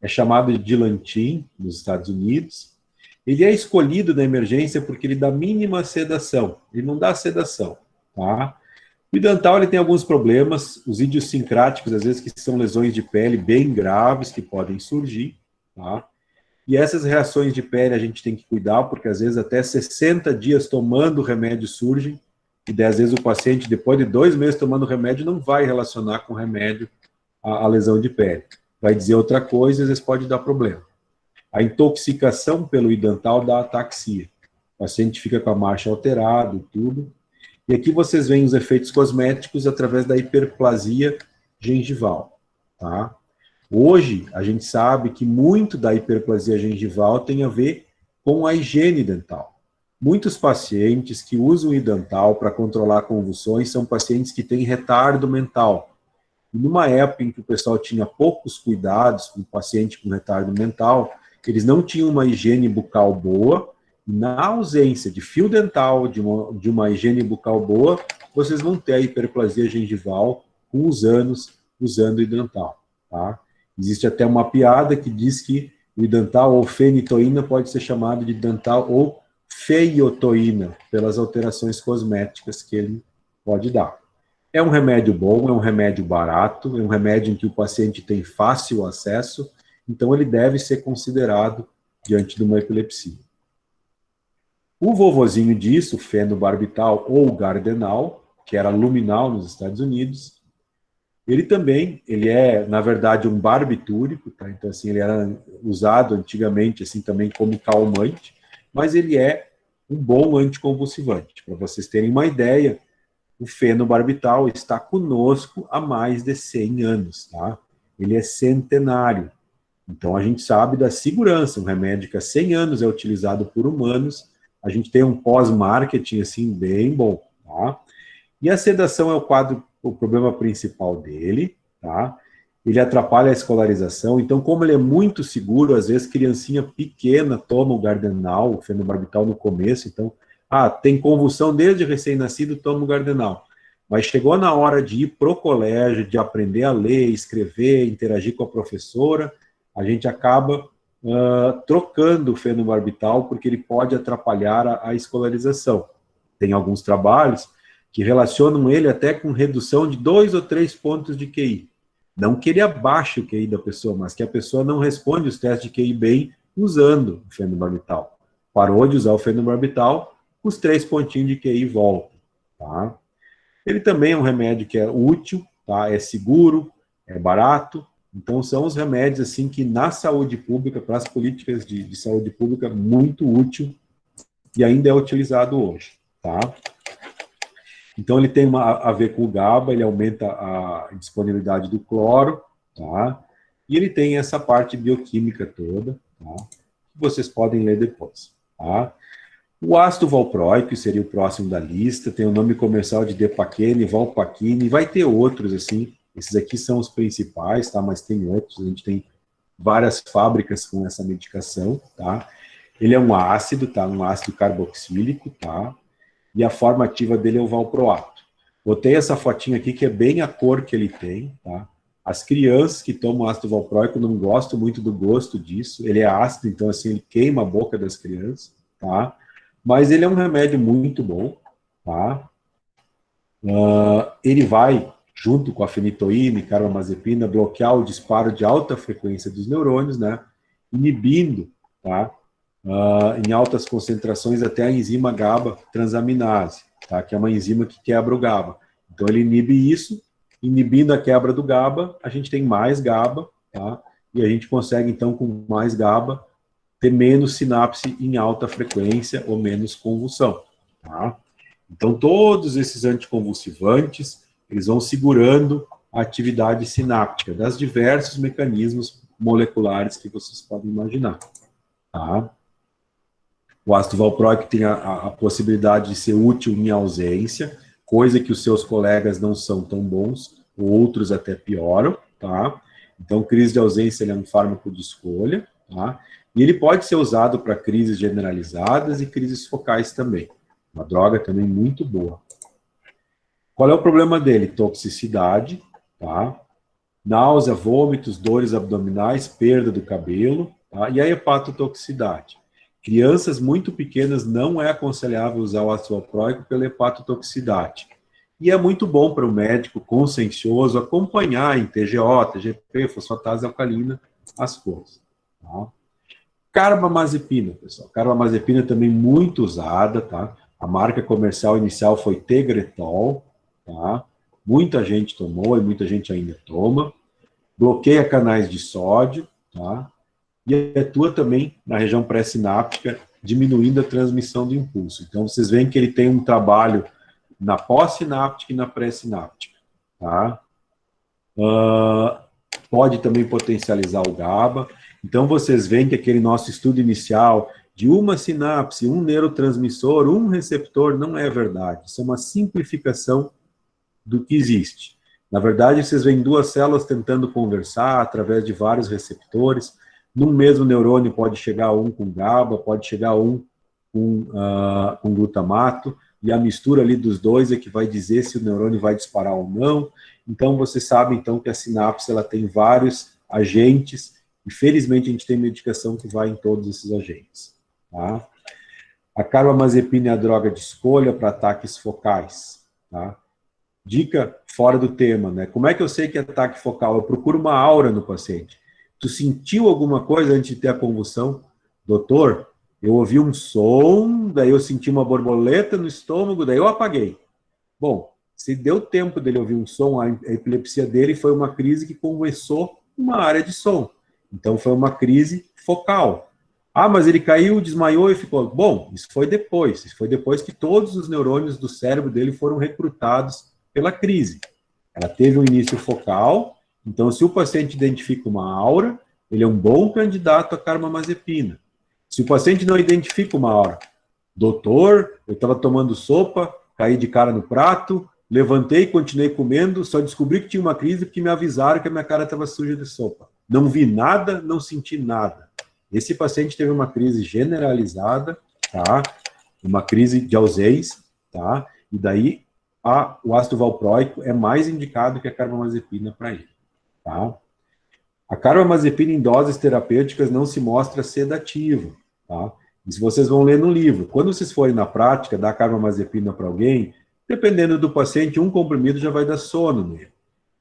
é chamado de Dilantin, nos Estados Unidos. Ele é escolhido na emergência porque ele dá mínima sedação. Ele não dá sedação. Tá? O idantal ele tem alguns problemas, os idiosincráticos, às vezes, que são lesões de pele bem graves que podem surgir. Tá? E essas reações de pele a gente tem que cuidar, porque às vezes até 60 dias tomando o remédio surgem, e daí, às vezes o paciente, depois de 2 meses tomando o remédio, não vai relacionar com o remédio a lesão de pele. Vai dizer outra coisa e às vezes pode dar problema. A intoxicação pelo idantal dá ataxia. O paciente fica com a marcha alterada e tudo. E aqui vocês veem os efeitos cosméticos através da hiperplasia gengival. Tá? Hoje, a gente sabe que muito da hiperplasia gengival tem a ver com a higiene dental. Muitos pacientes que usam o idental para controlar convulsões são pacientes que têm retardo mental. E numa época em que o pessoal tinha poucos cuidados com o paciente com retardo mental, eles não tinham uma higiene bucal boa, e na ausência de fio dental, de uma higiene bucal boa, vocês vão ter a hiperplasia gengival com os anos usando o idental. Tá? Existe até uma piada que diz que o idental ou fenitoína pode ser chamado de dental ou feiotoína, pelas alterações cosméticas que ele pode dar. É um remédio bom, é um remédio barato, é um remédio em que o paciente tem fácil acesso, então ele deve ser considerado diante de uma epilepsia. O vovozinho disso, fenobarbital ou gardenal, que era luminal nos Estados Unidos, ele é, na verdade, um barbitúrico, tá? Então, assim, ele era usado antigamente, assim, também como calmante, mas ele é um bom anticonvulsivante. Para vocês terem uma ideia, o fenobarbital está conosco há mais de 100 anos, tá? Ele é centenário. Então, a gente sabe da segurança, um remédio que há 100 anos é utilizado por humanos, a gente tem um pós-marketing, assim, bem bom, tá? E a sedação é o problema principal dele, tá? Ele atrapalha a escolarização, então, como ele é muito seguro, às vezes, criancinha pequena toma o gardenal, o fenobarbital no começo, então, tem convulsão desde recém-nascido, toma o gardenal. Mas chegou na hora de ir pro colégio, de aprender a ler, escrever, interagir com a professora, a gente acaba trocando o fenobarbital, porque ele pode atrapalhar a escolarização. Tem alguns trabalhos que relacionam ele até com redução de 2 ou 3 pontos de QI. Não que ele abaixe o QI da pessoa, mas que a pessoa não responde os testes de QI bem usando o fenobarbital. Parou de usar o fenobarbital, os 3 pontinhos de QI voltam. Tá? Ele também é um remédio que é útil, tá? É seguro, é barato. Então, são os remédios assim que na saúde pública, para as políticas de saúde pública, muito útil e ainda é utilizado hoje. Tá? Então, ele tem a ver com o GABA, ele aumenta a disponibilidade do cloro, tá? E ele tem essa parte bioquímica toda, tá? Que vocês podem ler depois, tá? O ácido valproico, que seria o próximo da lista, tem o nome comercial de Depaquene, Valpaquine, vai ter outros, assim, esses aqui são os principais, tá? Mas tem outros, a gente tem várias fábricas com essa medicação, tá? Ele é um ácido, tá? Um ácido carboxílico, tá? E a forma ativa dele é o valproato. Botei essa fotinha aqui, que é bem a cor que ele tem, tá? As crianças que tomam ácido valproico não gostam muito do gosto disso, ele é ácido, então assim, ele queima a boca das crianças, tá? Mas ele é um remédio muito bom, tá? Ele vai, junto com a fenitoína e carbamazepina, bloquear o disparo de alta frequência dos neurônios, né? Inibindo, tá? Em altas concentrações até a enzima GABA transaminase, tá? Que é uma enzima que quebra o GABA. Então ele inibe isso, inibindo a quebra do GABA, a gente tem mais GABA, tá? E a gente consegue, então, com mais GABA, ter menos sinapse em alta frequência ou menos convulsão, tá? Então, todos esses anticonvulsivantes, eles vão segurando a atividade sináptica das diversos mecanismos moleculares que vocês podem imaginar, tá? O ácido valproico tem a possibilidade de ser útil em ausência, coisa que os seus colegas não são tão bons, outros até pioram, tá? Então, crise de ausência ele é um fármaco de escolha, tá? E ele pode ser usado para crises generalizadas e crises focais também. Uma droga também muito boa. Qual é o problema dele? Toxicidade, tá? Náusea, vômitos, dores abdominais, perda do cabelo, tá? E a hepatotoxicidade. Crianças muito pequenas não é aconselhável usar o ácido valproico pela hepatotoxicidade. E é muito bom para o médico consciencioso acompanhar em TGO, TGP, fosfatase alcalina, as coisas. Tá? Carbamazepina, pessoal. Carbamazepina também muito usada, tá? A marca comercial inicial foi Tegretol, tá? Muita gente tomou e muita gente ainda toma. Bloqueia canais de sódio, tá? E atua também na região pré-sináptica, diminuindo a transmissão do impulso. Então, vocês veem que ele tem um trabalho na pós-sináptica e na pré-sináptica, tá? pode também potencializar o GABA. Então, vocês veem que aquele nosso estudo inicial de uma sinapse, um neurotransmissor, um receptor, não é verdade. Isso é uma simplificação do que existe. Na verdade, vocês veem duas células tentando conversar através de vários receptores. Num mesmo neurônio pode chegar um com GABA, pode chegar um com glutamato, e a mistura ali dos dois é que vai dizer se o neurônio vai disparar ou não. Então, você sabe, então, que a sinapse ela tem vários agentes, e felizmente a gente tem medicação que vai em todos esses agentes. Tá? A carbamazepina é a droga de escolha para ataques focais. Tá? Dica fora do tema, né? Como é que eu sei que é ataque focal? Eu procuro uma aura no paciente. Tu sentiu alguma coisa antes de ter a convulsão? Doutor, eu ouvi um som, daí eu senti uma borboleta no estômago, daí eu apaguei. Bom, se deu tempo dele ouvir um som, a epilepsia dele foi uma crise que conversou uma área de som. Então foi uma crise focal. Ah, mas ele caiu, desmaiou e ficou... Bom, isso foi depois. Isso foi depois que todos os neurônios do cérebro dele foram recrutados pela crise. Ela teve um início focal, então se o paciente identifica uma aura, ele é um bom candidato a carbamazepina. Se o paciente não identifica uma aura, doutor, eu estava tomando sopa, caí de cara no prato, levantei e continuei comendo, só descobri que tinha uma crise porque me avisaram que a minha cara estava suja de sopa. Não vi nada, não senti nada. Esse paciente teve uma crise generalizada, tá? Uma crise de Alzheimer, tá? E daí o ácido valproico é mais indicado que a carbamazepina para ele, tá? A carbamazepina em doses terapêuticas não se mostra sedativa, tá? Isso vocês vão ler no livro. Quando vocês forem na prática dar carbamazepina para alguém, dependendo do paciente, um comprimido já vai dar sono nele.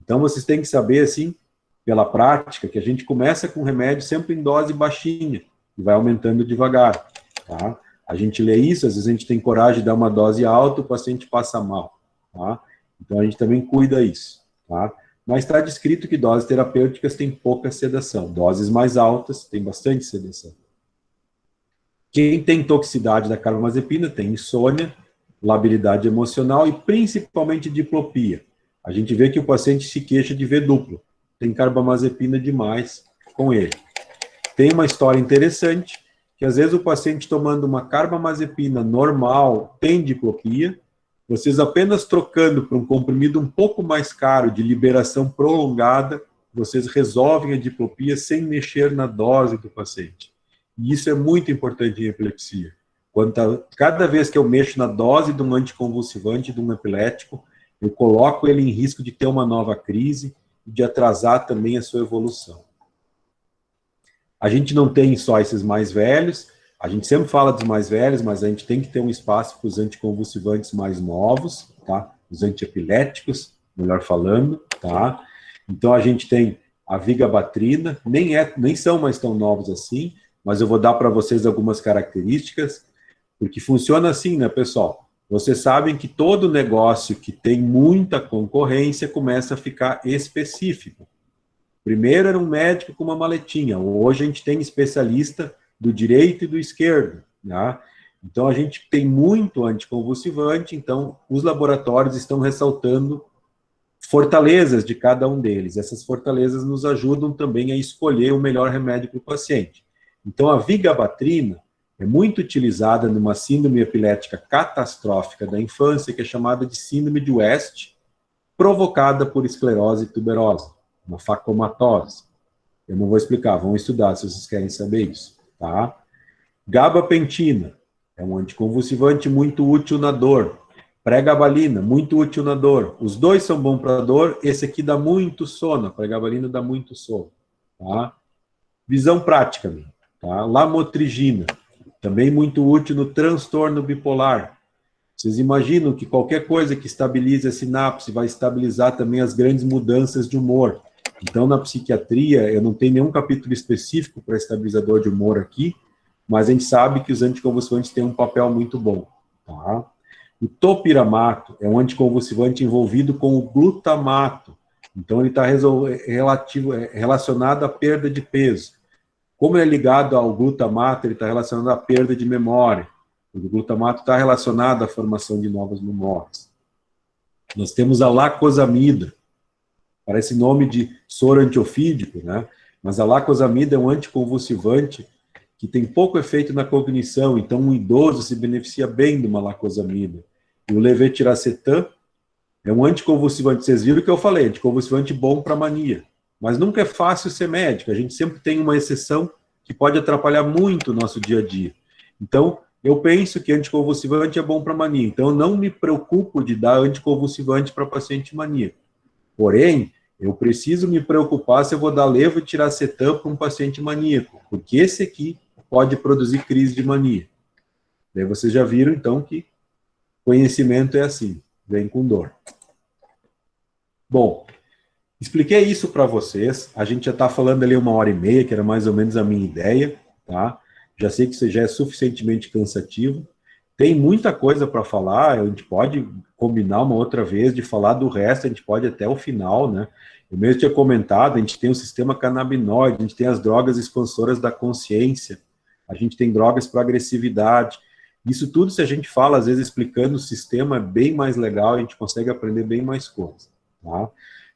Então vocês têm que saber, assim, pela prática, que a gente começa com remédio sempre em dose baixinha e vai aumentando devagar, tá? A gente lê isso, às vezes a gente tem coragem de dar uma dose alta, o paciente passa mal, tá? Então a gente também cuida isso, tá? Mas está descrito que doses terapêuticas têm pouca sedação, doses mais altas têm bastante sedação. Quem tem toxicidade da carbamazepina tem insônia, labilidade emocional e principalmente diplopia. A gente vê que o paciente se queixa de ver duplo, tem carbamazepina demais com ele. Tem uma história interessante, que às vezes o paciente tomando uma carbamazepina normal tem diplopia, vocês apenas trocando por um comprimido um pouco mais caro, de liberação prolongada, vocês resolvem a diplopia sem mexer na dose do paciente. E isso é muito importante em epilepsia. Cada vez que eu mexo na dose de um anticonvulsivante, de um epilético, eu coloco ele em risco de ter uma nova crise, de atrasar também a sua evolução. A gente não tem só esses mais velhos, a gente sempre fala dos mais velhos, mas a gente tem que ter um espaço para os anticonvulsivantes mais novos, tá? Os antiepiléticos, melhor falando, tá? Então a gente tem a vigabatrina, nem são mais tão novos assim, mas eu vou dar para vocês algumas características, porque funciona assim, né, pessoal? Vocês sabem que todo negócio que tem muita concorrência começa a ficar específico. Primeiro era um médico com uma maletinha, hoje a gente tem especialista do direito e do esquerdo, né? Então a gente tem muito anticonvulsivante, então os laboratórios estão ressaltando fortalezas de cada um deles. Essas fortalezas nos ajudam também a escolher o melhor remédio para o paciente. Então a vigabatrina é muito utilizada numa síndrome epilética catastrófica da infância, que é chamada de síndrome de West, provocada por esclerose tuberosa, uma facomatose. Eu não vou explicar, vão estudar se vocês querem saber isso, tá? Gabapentina é um anticonvulsivante muito útil na dor. Pregabalina, muito útil na dor. Os dois são bons para dor, esse aqui dá muito sono, a pregabalina dá muito sono, tá? Visão prática, tá? Lamotrigina, também muito útil no transtorno bipolar. Vocês imaginam que qualquer coisa que estabilize a sinapse vai estabilizar também as grandes mudanças de humor. Então, na psiquiatria, eu não tenho nenhum capítulo específico para estabilizador de humor aqui, mas a gente sabe que os anticonvulsivantes têm um papel muito bom, tá? O topiramato é um anticonvulsivante envolvido com o glutamato. Então, ele está relacionado à perda de peso. Como ele é ligado ao glutamato, ele está relacionado à perda de memória. O glutamato está relacionado à formação de novas memórias. Nós temos a lacosamida. parece nome de soro antiofídico, né? Mas a lacosamida é um anticonvulsivante que tem pouco efeito na cognição, então um idoso se beneficia bem de uma lacosamida. E o levetiracetam é um anticonvulsivante, vocês viram que eu falei, anticonvulsivante bom para mania. Mas nunca é fácil ser médico, a gente sempre tem uma exceção que pode atrapalhar muito o nosso dia a dia. Então, eu penso que anticonvulsivante é bom para mania, então eu não me preocupo de dar anticonvulsivante para paciente maníaco. Porém, eu preciso me preocupar se eu vou dar levetiracetam para um paciente maníaco, porque esse aqui pode produzir crise de mania. Daí vocês já viram, então, que conhecimento é assim, vem com dor. Bom, expliquei isso para vocês, a gente já está falando ali 1h30, que era mais ou menos a minha ideia, tá? Já sei que isso já é suficientemente cansativo. Tem muita coisa para falar, a gente pode combinar uma outra vez de falar do resto, a gente pode até o final, né? Eu mesmo tinha comentado, a gente tem o sistema canabinoide, a gente tem as drogas expansoras da consciência, a gente tem drogas para agressividade. Isso tudo, se a gente fala, às vezes, explicando o sistema, é bem mais legal, a gente consegue aprender bem mais coisas, tá?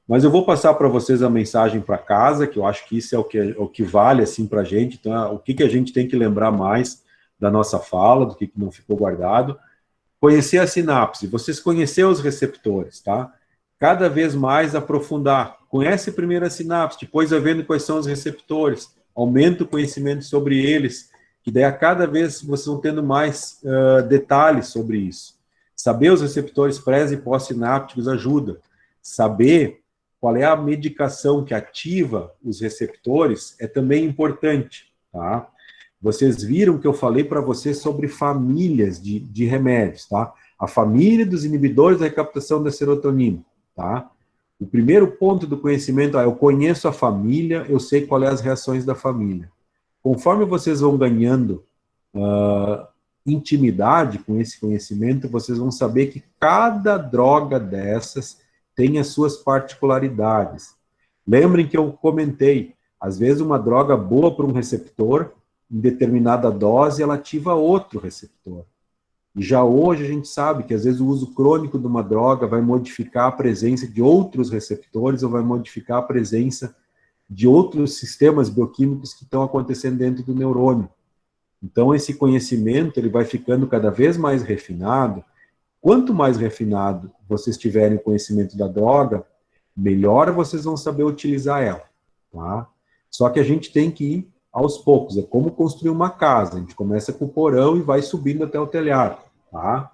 Mas eu vou passar para vocês a mensagem para casa, que eu acho que isso é o que vale, assim, para a gente. Então, o que a gente tem que lembrar mais da nossa fala, do que não ficou guardado. Conhecer a sinapse, vocês conhecer os receptores, tá? Cada vez mais aprofundar. Conhece primeiro a sinapse, depois vai vendo quais são os receptores, aumenta o conhecimento sobre eles, que daí a cada vez vocês vão tendo mais detalhes sobre isso. Saber os receptores pré e pós-sinápticos ajuda. Saber qual é a medicação que ativa os receptores é também importante, tá? Vocês viram que eu falei para vocês sobre famílias de remédios, tá? A família dos inibidores da recaptação da serotonina, tá? O primeiro ponto do conhecimento é: eu conheço a família, eu sei qual é as reações da família. Conforme vocês vão ganhando intimidade com esse conhecimento, vocês vão saber que cada droga dessas tem as suas particularidades. Lembrem que eu comentei, às vezes uma droga boa para um receptor, em determinada dose, ela ativa outro receptor. E já hoje a gente sabe que às vezes o uso crônico de uma droga vai modificar a presença de outros receptores ou vai modificar a presença de outros sistemas bioquímicos que estão acontecendo dentro do neurônio. Então esse conhecimento ele vai ficando cada vez mais refinado. Quanto mais refinado vocês tiverem conhecimento da droga, melhor vocês vão saber utilizar ela, tá? Só que a gente tem que ir aos poucos, é como construir uma casa, a gente começa com o porão e vai subindo até o telhado, tá?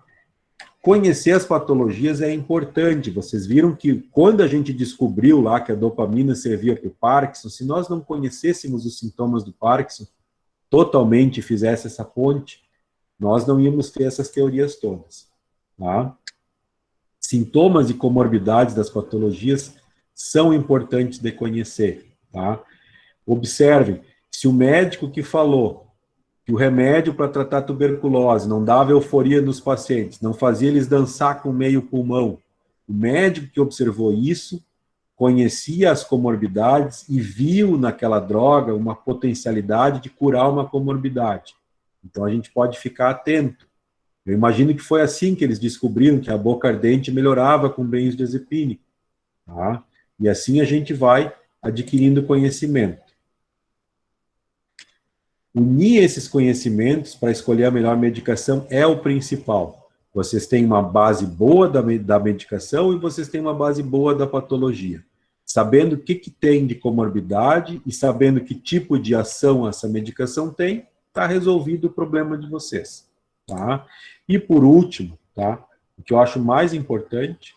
Conhecer as patologias é importante, vocês viram que quando a gente descobriu lá que a dopamina servia para o Parkinson, se nós não conhecêssemos os sintomas do Parkinson, totalmente fizesse essa ponte, nós não íamos ter essas teorias todas. Tá? Sintomas e comorbidades das patologias são importantes de conhecer. Tá? Observem, se o médico que falou que o remédio para tratar tuberculose não dava euforia nos pacientes, não fazia eles dançar com meio pulmão, o médico que observou isso conhecia as comorbidades e viu naquela droga uma potencialidade de curar uma comorbidade. Então a gente pode ficar atento. Eu imagino que foi assim que eles descobriram que a boca ardente melhorava com benzodiazepínico, tá? E assim a gente vai adquirindo conhecimento. Unir esses conhecimentos para escolher a melhor medicação é o principal. Vocês têm uma base boa da medicação e vocês têm uma base boa da patologia. Sabendo o que tem de comorbidade e sabendo que tipo de ação essa medicação tem, está resolvido o problema de vocês. Tá? E por último, tá? O que eu acho mais importante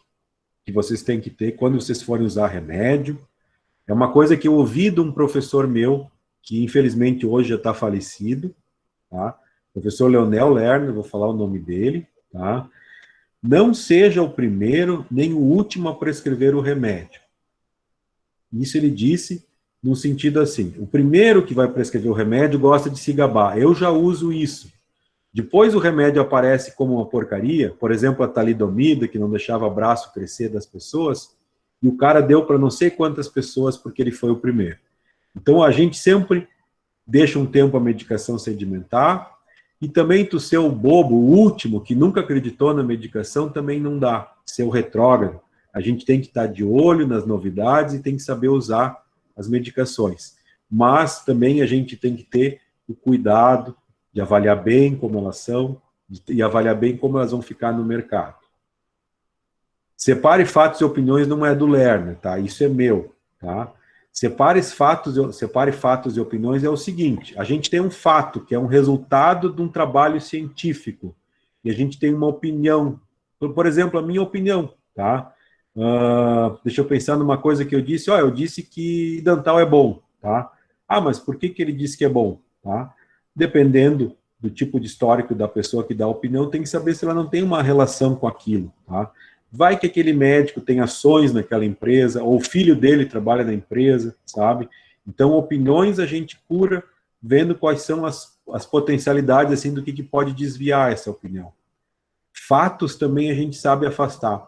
que vocês têm que ter quando vocês forem usar remédio, é uma coisa que eu ouvi de um professor meu, que infelizmente hoje já está falecido, tá? Professor Leonel Lerner, vou falar o nome dele, tá? Não seja o primeiro nem o último a prescrever o remédio. Isso ele disse no sentido assim: o primeiro que vai prescrever o remédio gosta de se gabar. Eu já uso isso. Depois o remédio aparece como uma porcaria, por exemplo, a talidomida, que não deixava braço crescer das pessoas, e o cara deu para não sei quantas pessoas porque ele foi o primeiro. Então a gente sempre deixa um tempo a medicação sedimentar, e também tu ser o bobo, o último, que nunca acreditou na medicação, também não dá, ser o retrógrado. a gente tem que estar de olho nas novidades e tem que saber usar as medicações. Mas também a gente tem que ter o cuidado de avaliar bem como elas são e avaliar bem como elas vão ficar no mercado. Separe fatos e opiniões não é do Lerner, tá? Isso é meu, tá? Separe fatos e opiniões é o seguinte, a gente tem um fato, que é um resultado de um trabalho científico, e a gente tem uma opinião, por exemplo, a minha opinião, tá? Deixa eu pensar numa coisa que eu disse, eu disse que Dantal é bom, tá? Mas por que ele disse que é bom, tá? Dependendo do tipo de histórico da pessoa que dá a opinião, tem que saber se ela não tem uma relação com aquilo, tá? Vai que aquele médico tem ações naquela empresa, ou o filho dele trabalha na empresa, sabe? Então, opiniões a gente cura vendo quais são as potencialidades, assim, do que pode desviar essa opinião. Fatos também a gente sabe afastar.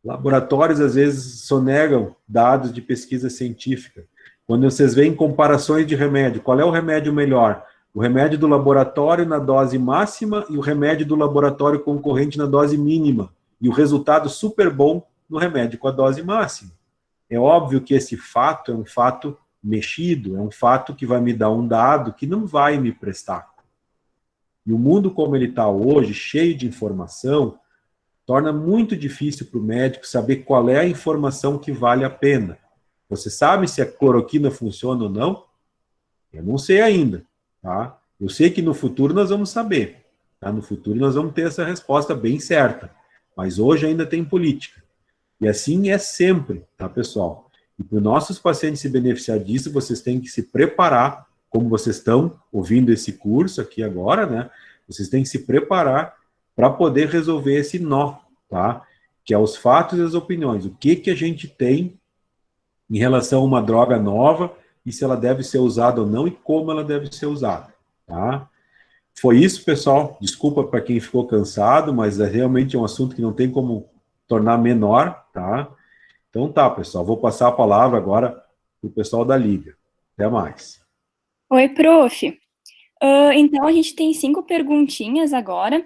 Laboratórios, às vezes, sonegam dados de pesquisa científica. Quando vocês veem comparações de remédio, qual é o remédio melhor? O remédio do laboratório na dose máxima e o remédio do laboratório concorrente na dose mínima. E o resultado super bom no remédio com a dose máxima. É óbvio que esse fato é um fato mexido, é um fato que vai me dar um dado que não vai me prestar. E o mundo como ele está hoje, cheio de informação, torna muito difícil para o médico saber qual é a informação que vale a pena. Você sabe se a cloroquina funciona ou não? Eu não sei ainda, tá? Eu sei que no futuro nós vamos saber, tá? No futuro nós vamos ter essa resposta bem certa. Mas hoje ainda tem política. E assim é sempre, tá, pessoal? E para os nossos pacientes se beneficiar disso, vocês têm que se preparar, como vocês estão ouvindo esse curso aqui agora, né? Vocês têm que se preparar para poder resolver esse nó, tá? Que é os fatos e as opiniões. O que a gente tem em relação a uma droga nova e se ela deve ser usada ou não e como ela deve ser usada, tá? Foi isso, pessoal. Desculpa para quem ficou cansado, mas é realmente um assunto que não tem como tornar menor, tá? Então tá, pessoal. Vou passar a palavra agora para o pessoal da Liga. Até mais. Oi, prof. Então, a gente tem 5 perguntinhas agora.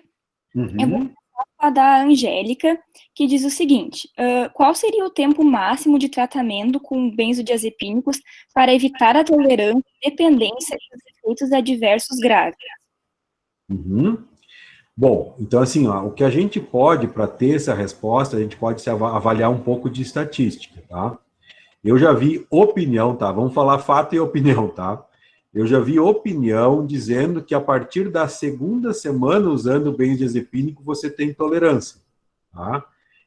Eu vou começar com a da Angélica, que diz o seguinte. Qual seria o tempo máximo de tratamento com benzodiazepínicos para evitar a tolerância e dependência dos efeitos adversos graves? Bom, então assim, o que a gente pode, para ter essa resposta, a gente pode se avaliar um pouco de estatística, tá? Eu já vi opinião, tá? Vamos falar fato e opinião, tá? Eu já vi opinião dizendo que a partir da segunda semana usando benzodiazepínico você tem tolerância, tá?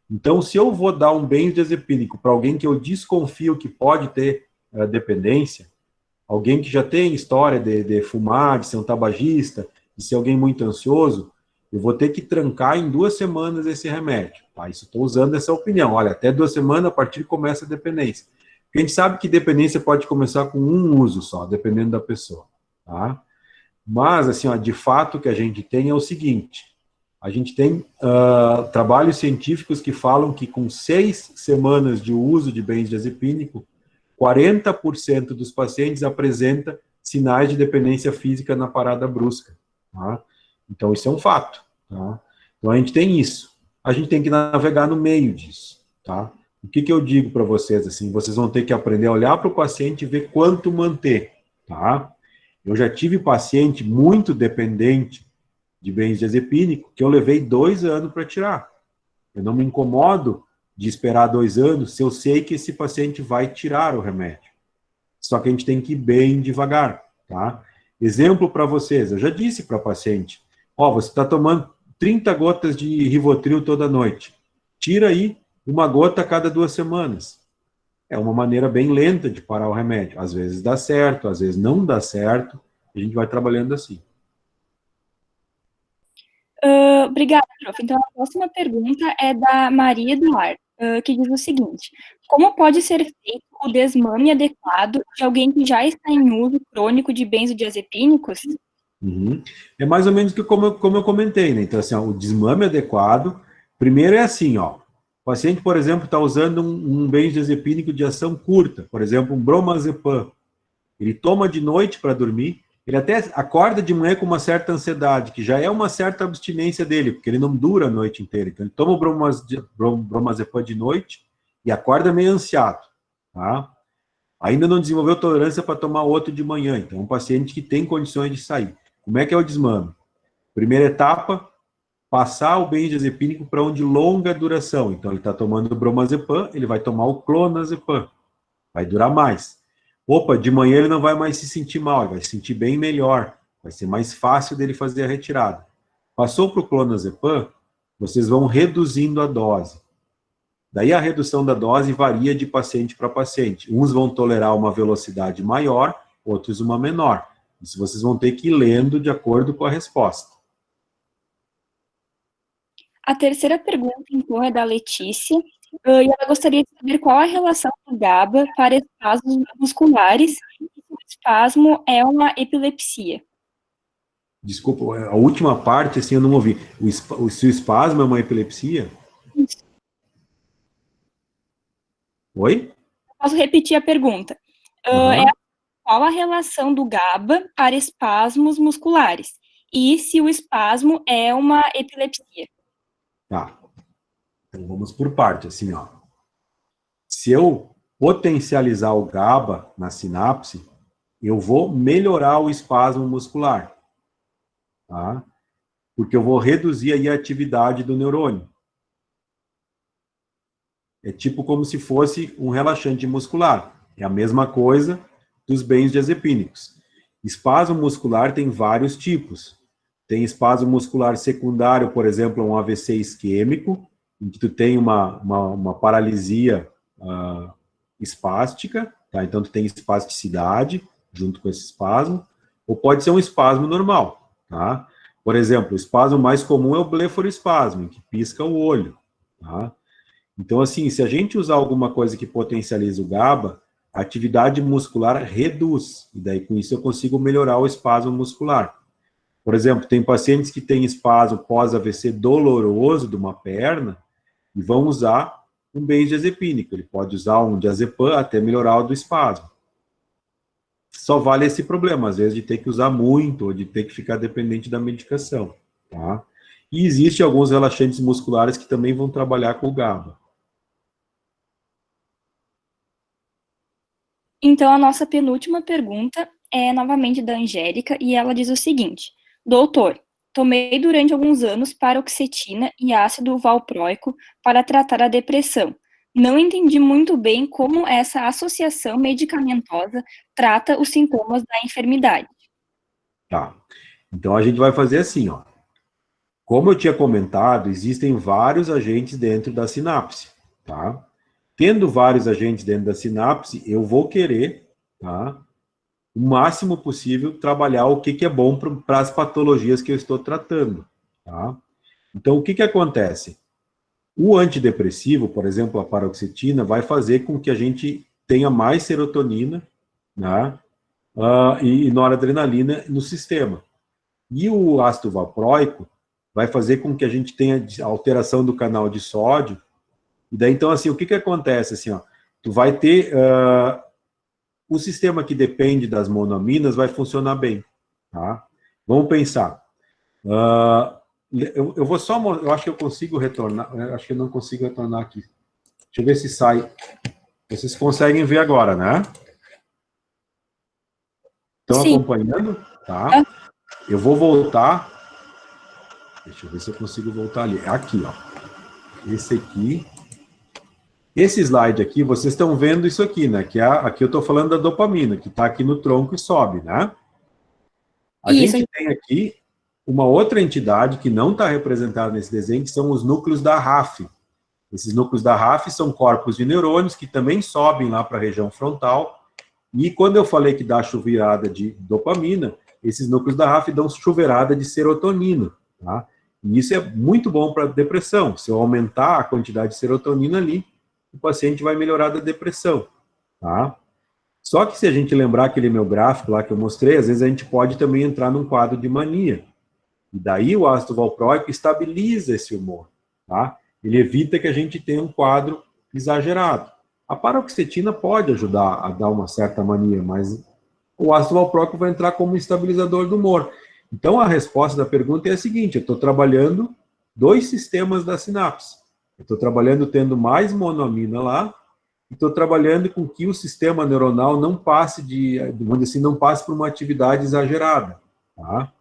Então, se eu vou dar um benzodiazepínico para alguém que eu desconfio que pode ter dependência, alguém que já tem história de fumar, de ser um tabagista, de ser alguém muito ansioso, eu vou ter que trancar em 2 semanas esse remédio. Tá? Isso estou usando essa opinião. Olha, até 2 semanas, a partir começa a dependência. Porque a gente sabe que dependência pode começar com um uso só, dependendo da pessoa. Tá? Mas, assim, de fato, o que a gente tem é o seguinte. A gente tem trabalhos científicos que falam que com 6 semanas de uso de benzodiazepínico, 40% dos pacientes apresenta sinais de dependência física na parada brusca. Tá? Então, isso é um fato. Tá? Então, a gente tem isso. A gente tem que navegar no meio disso. Tá? O que eu digo para vocês? Assim, vocês vão ter que aprender a olhar para o paciente e ver quanto manter. Tá? Eu já tive paciente muito dependente de benzodiazepínico que eu levei 2 anos para tirar. Eu não me incomodo de esperar 2 anos se eu sei que esse paciente vai tirar o remédio. Só que a gente tem que ir bem devagar. Tá? Exemplo para vocês, eu já disse para paciente, você está tomando 30 gotas de Rivotril toda noite. Tira aí 1 gota a cada 2 semanas. É uma maneira bem lenta de parar o remédio. Às vezes dá certo, às vezes não dá certo. A gente vai trabalhando assim. Obrigada, prof. Então, a próxima pergunta é da Maria Eduardo, que diz o seguinte. Como pode ser feito o desmame adequado de alguém que já está em uso crônico de benzodiazepínicos? É mais ou menos como eu comentei, né? Então, assim, o desmame adequado, primeiro é assim, o paciente, por exemplo, está usando um benzodiazepínico de ação curta, por exemplo, um bromazepam. Ele toma de noite para dormir, Ele até acorda de manhã com uma certa ansiedade, que já é uma certa abstinência dele, porque ele não dura a noite inteira. Então, ele toma o bromazepam de noite e acorda meio ansiado, tá? Ainda não desenvolveu tolerância para tomar outro de manhã. Então, é um paciente que tem condições de sair. Como é que é o desmame? Primeira etapa, passar o benzodiazepínico para um de longa duração. Então, ele está tomando o bromazepam, ele vai tomar o clonazepam. Vai durar mais. Opa, de manhã ele não vai mais se sentir mal, ele vai se sentir bem melhor. Vai ser mais fácil dele fazer a retirada. Passou para o clonazepam, vocês vão reduzindo a dose. Daí a redução da dose varia de paciente para paciente. Uns vão tolerar uma velocidade maior, outros uma menor. Isso vocês vão ter que ir lendo de acordo com a resposta. A terceira pergunta, então, é da Letícia, e ela gostaria de saber qual a relação do GABA para espasmos musculares e se o espasmo é uma epilepsia. Desculpa, a última parte, assim, eu não ouvi. Se o espasmo é uma epilepsia? Isso. Oi? Posso repetir a pergunta. Qual a relação do GABA para espasmos musculares? E se o espasmo é uma epilepsia? Tá. Então vamos por parte, assim, ó. Se eu potencializar o GABA na sinapse, eu vou melhorar o espasmo muscular, tá? Porque eu vou reduzir aí a atividade do neurônio. É tipo como se fosse um relaxante muscular. É a mesma coisa dos benzodiazepínicos. Espasmo muscular tem vários tipos. Tem espasmo muscular secundário, por exemplo, um AVC isquêmico, em que tu tem uma paralisia espástica, tá? Então tu tem espasticidade junto com esse espasmo, ou pode ser um espasmo normal, tá? Por exemplo, o espasmo mais comum é o blefaroespasmo, em que pisca o olho, tá? Então, assim, se a gente usar alguma coisa que potencializa o GABA, a atividade muscular reduz, e daí com isso eu consigo melhorar o espasmo muscular. Por exemplo, tem pacientes que têm espasmo pós-AVC doloroso de uma perna e vão usar um benzodiazepínico. Ele pode usar um diazepam até melhorar o do espasmo. Só vale esse problema, às vezes, de ter que usar muito ou de ter que ficar dependente da medicação, tá? E existem alguns relaxantes musculares que também vão trabalhar com o GABA. Então, a nossa penúltima pergunta é novamente da Angélica, e ela diz o seguinte: doutor, tomei durante alguns anos paroxetina e ácido valproico para tratar a depressão. Não entendi muito bem como essa associação medicamentosa trata os sintomas da enfermidade. Tá. Então, a gente vai fazer assim, ó. Como eu tinha comentado, existem vários agentes dentro da sinapse, tá? Tendo vários agentes dentro da sinapse, eu vou querer, tá, o máximo possível trabalhar o que é bom para as patologias que eu estou tratando, tá? Então, o que acontece? O antidepressivo, por exemplo, a paroxetina, vai fazer com que a gente tenha mais serotonina, né, e noradrenalina no sistema. E o ácido valproico vai fazer com que a gente tenha alteração do canal de sódio. E daí, então, assim, o que acontece? Assim, ó, tu vai ter... o sistema que depende das monoaminas vai funcionar bem, tá? Vamos pensar. Eu vou só... Eu acho que eu consigo retornar... Eu acho que eu não consigo retornar aqui. Deixa eu ver se sai. Vocês conseguem ver agora, né? Estão acompanhando? Tá. Eu vou voltar... Deixa eu ver se eu consigo voltar ali. Aqui, ó. Esse aqui... Esse slide aqui, vocês estão vendo isso aqui, né? Que aqui eu estou falando da dopamina, que está aqui no tronco e sobe, né? A gente tem aqui uma outra entidade que não está representada nesse desenho, que são os núcleos da RAF. Esses núcleos da RAF são corpos de neurônios que também sobem lá para a região frontal. E quando eu falei que dá chuveirada de dopamina, esses núcleos da RAF dão chuveirada de serotonina, tá? E isso é muito bom para a depressão. Se eu aumentar a quantidade de serotonina ali, o paciente vai melhorar da depressão, tá? Só que se a gente lembrar aquele meu gráfico lá que eu mostrei, às vezes a gente pode também entrar num quadro de mania. E daí o ácido valproico estabiliza esse humor, tá? Ele evita que a gente tenha um quadro exagerado. A paroxetina pode ajudar a dar uma certa mania, mas o ácido valproico vai entrar como estabilizador do humor. Então, a resposta da pergunta é a seguinte: eu estou trabalhando dois sistemas da sinapse. Eu estou trabalhando tendo mais monoamina lá, e estou trabalhando com que o sistema neuronal não passe vamos dizer assim, não passe por uma atividade exagerada. Tá?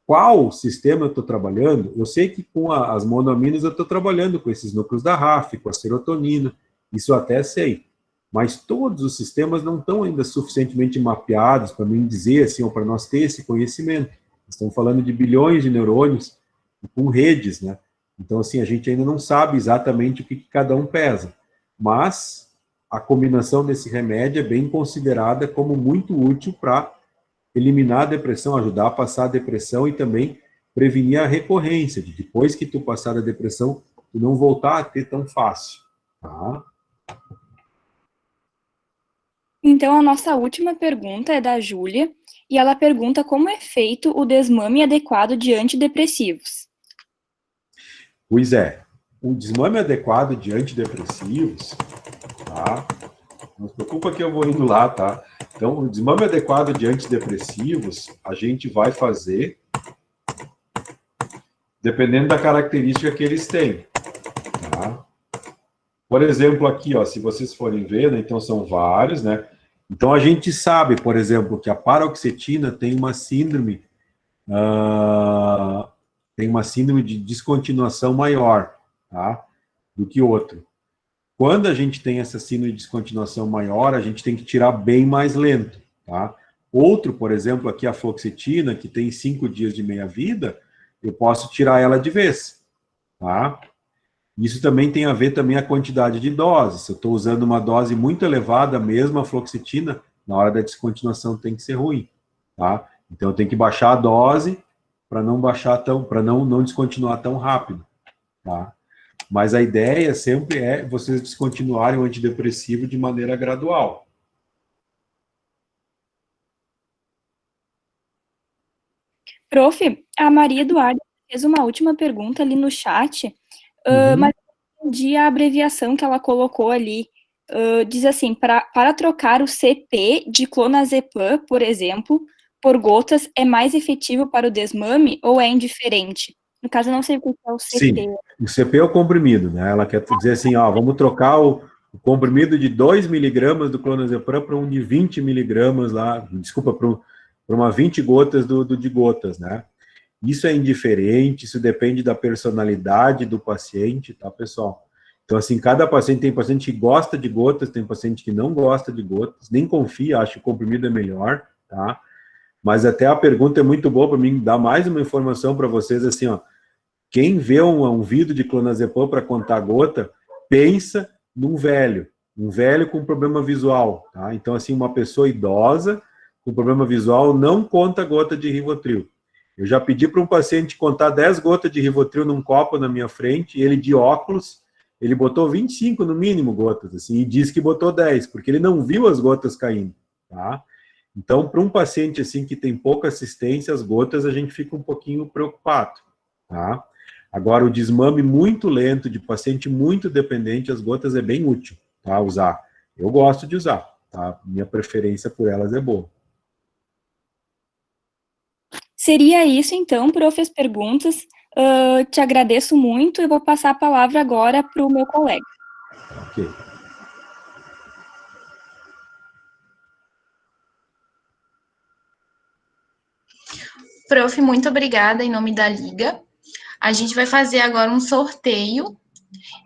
Qual sistema eu estou trabalhando? Eu sei que com as monoaminas eu estou trabalhando com esses núcleos da RAF, com a serotonina, isso eu até sei. Mas todos os sistemas não estão ainda suficientemente mapeados para mim dizer assim, ou para nós ter esse conhecimento. Estamos falando de bilhões de neurônios com redes, né? Então, assim, a gente ainda não sabe exatamente o que cada um pesa. Mas a combinação desse remédio é bem considerada como muito útil para eliminar a depressão, ajudar a passar a depressão e também prevenir a recorrência, de depois que tu passar a depressão, tu não voltar a ter tão fácil, tá? Então, a nossa última pergunta é da Júlia, e ela pergunta como é feito o desmame adequado de antidepressivos. Pois é, o desmame adequado de antidepressivos, tá? Não se preocupa que eu vou indo lá, tá? Então, o desmame adequado de antidepressivos, a gente vai fazer dependendo da característica que eles têm, tá? Por exemplo, aqui, ó, se vocês forem ver, né, então são vários, né? Então a gente sabe, por exemplo, que a paroxetina tem uma síndrome de descontinuação maior, tá? Do que outro. Quando a gente tem essa síndrome de descontinuação maior, a gente tem que tirar bem mais lento, tá? Outro, por exemplo, aqui a fluoxetina, que tem 5 dias de meia-vida, eu posso tirar ela de vez, tá? Isso também tem a ver também a quantidade de doses. Se eu estou usando uma dose muito elevada, mesmo a fluoxetina, na hora da descontinuação tem que ser ruim, tá? Então eu tenho que baixar a dose para não descontinuar tão rápido, tá? Mas a ideia sempre é vocês descontinuarem o antidepressivo de maneira gradual. Prof, a Maria Eduarda fez uma última pergunta ali no chat, mas eu entendi a abreviação que ela colocou ali. Diz assim, para trocar o CP de clonazepam, por exemplo, por gotas, é mais efetivo para o desmame ou é indiferente? No caso, eu não sei o que é o CP. Sim, o CP é o comprimido, né? Ela quer dizer assim, ó, vamos trocar o comprimido de 2 miligramas do clonazepam para um de 20 miligramas lá, desculpa, para uma 20 gotas do de gotas, né? Isso é indiferente, isso depende da personalidade do paciente, tá, pessoal? Então, assim, cada paciente, tem paciente que gosta de gotas, tem paciente que não gosta de gotas, nem confia, acha que o comprimido é melhor, tá? Mas até a pergunta é muito boa para mim, dar mais uma informação para vocês, assim, ó, quem vê um vídeo de clonazepam para contar gota, pensa num velho, um velho com problema visual, tá? Então, assim, uma pessoa idosa com problema visual não conta gota de Rivotril. Eu já pedi para um paciente contar 10 gotas de Rivotril num copo na minha frente, ele de óculos, ele botou 25 no mínimo gotas, assim, e disse que botou 10, porque ele não viu as gotas caindo, tá? Então, para um paciente assim que tem pouca assistência, as gotas a gente fica um pouquinho preocupado, tá? Agora, o desmame muito lento, de paciente muito dependente, as gotas é bem útil, tá? Usar. Eu gosto de usar, tá? Minha preferência por elas é boa. Seria isso, então, prof, as perguntas. Te agradeço muito e vou passar a palavra agora para o meu colega. Ok. Prof, muito obrigada em nome da Liga. A gente vai fazer agora um sorteio.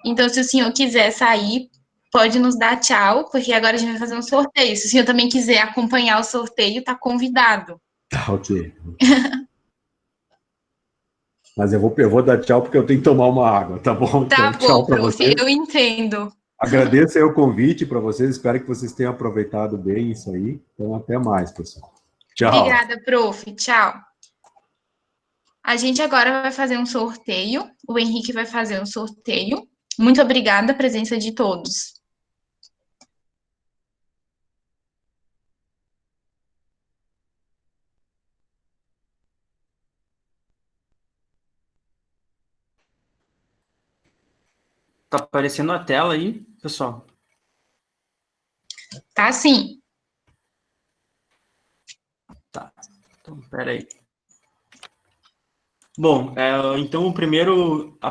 Então, se o senhor quiser sair, pode nos dar tchau, porque agora a gente vai fazer um sorteio. Se o senhor também quiser acompanhar o sorteio, está convidado. Tá, ok. Mas eu vou dar tchau porque eu tenho que tomar uma água, tá bom? Tá Então, bom, tchau para prof, vocês. eu entendo. Agradeço aí o convite para vocês, espero que vocês tenham aproveitado bem isso aí. Então, até mais, pessoal. Tchau. Obrigada, prof. Tchau. A gente agora vai fazer um sorteio. O Henrique vai fazer um sorteio. Muito obrigada a presença de todos. Tá aparecendo a tela aí, pessoal? Tá sim. Tá. Então, peraí. Bom, então a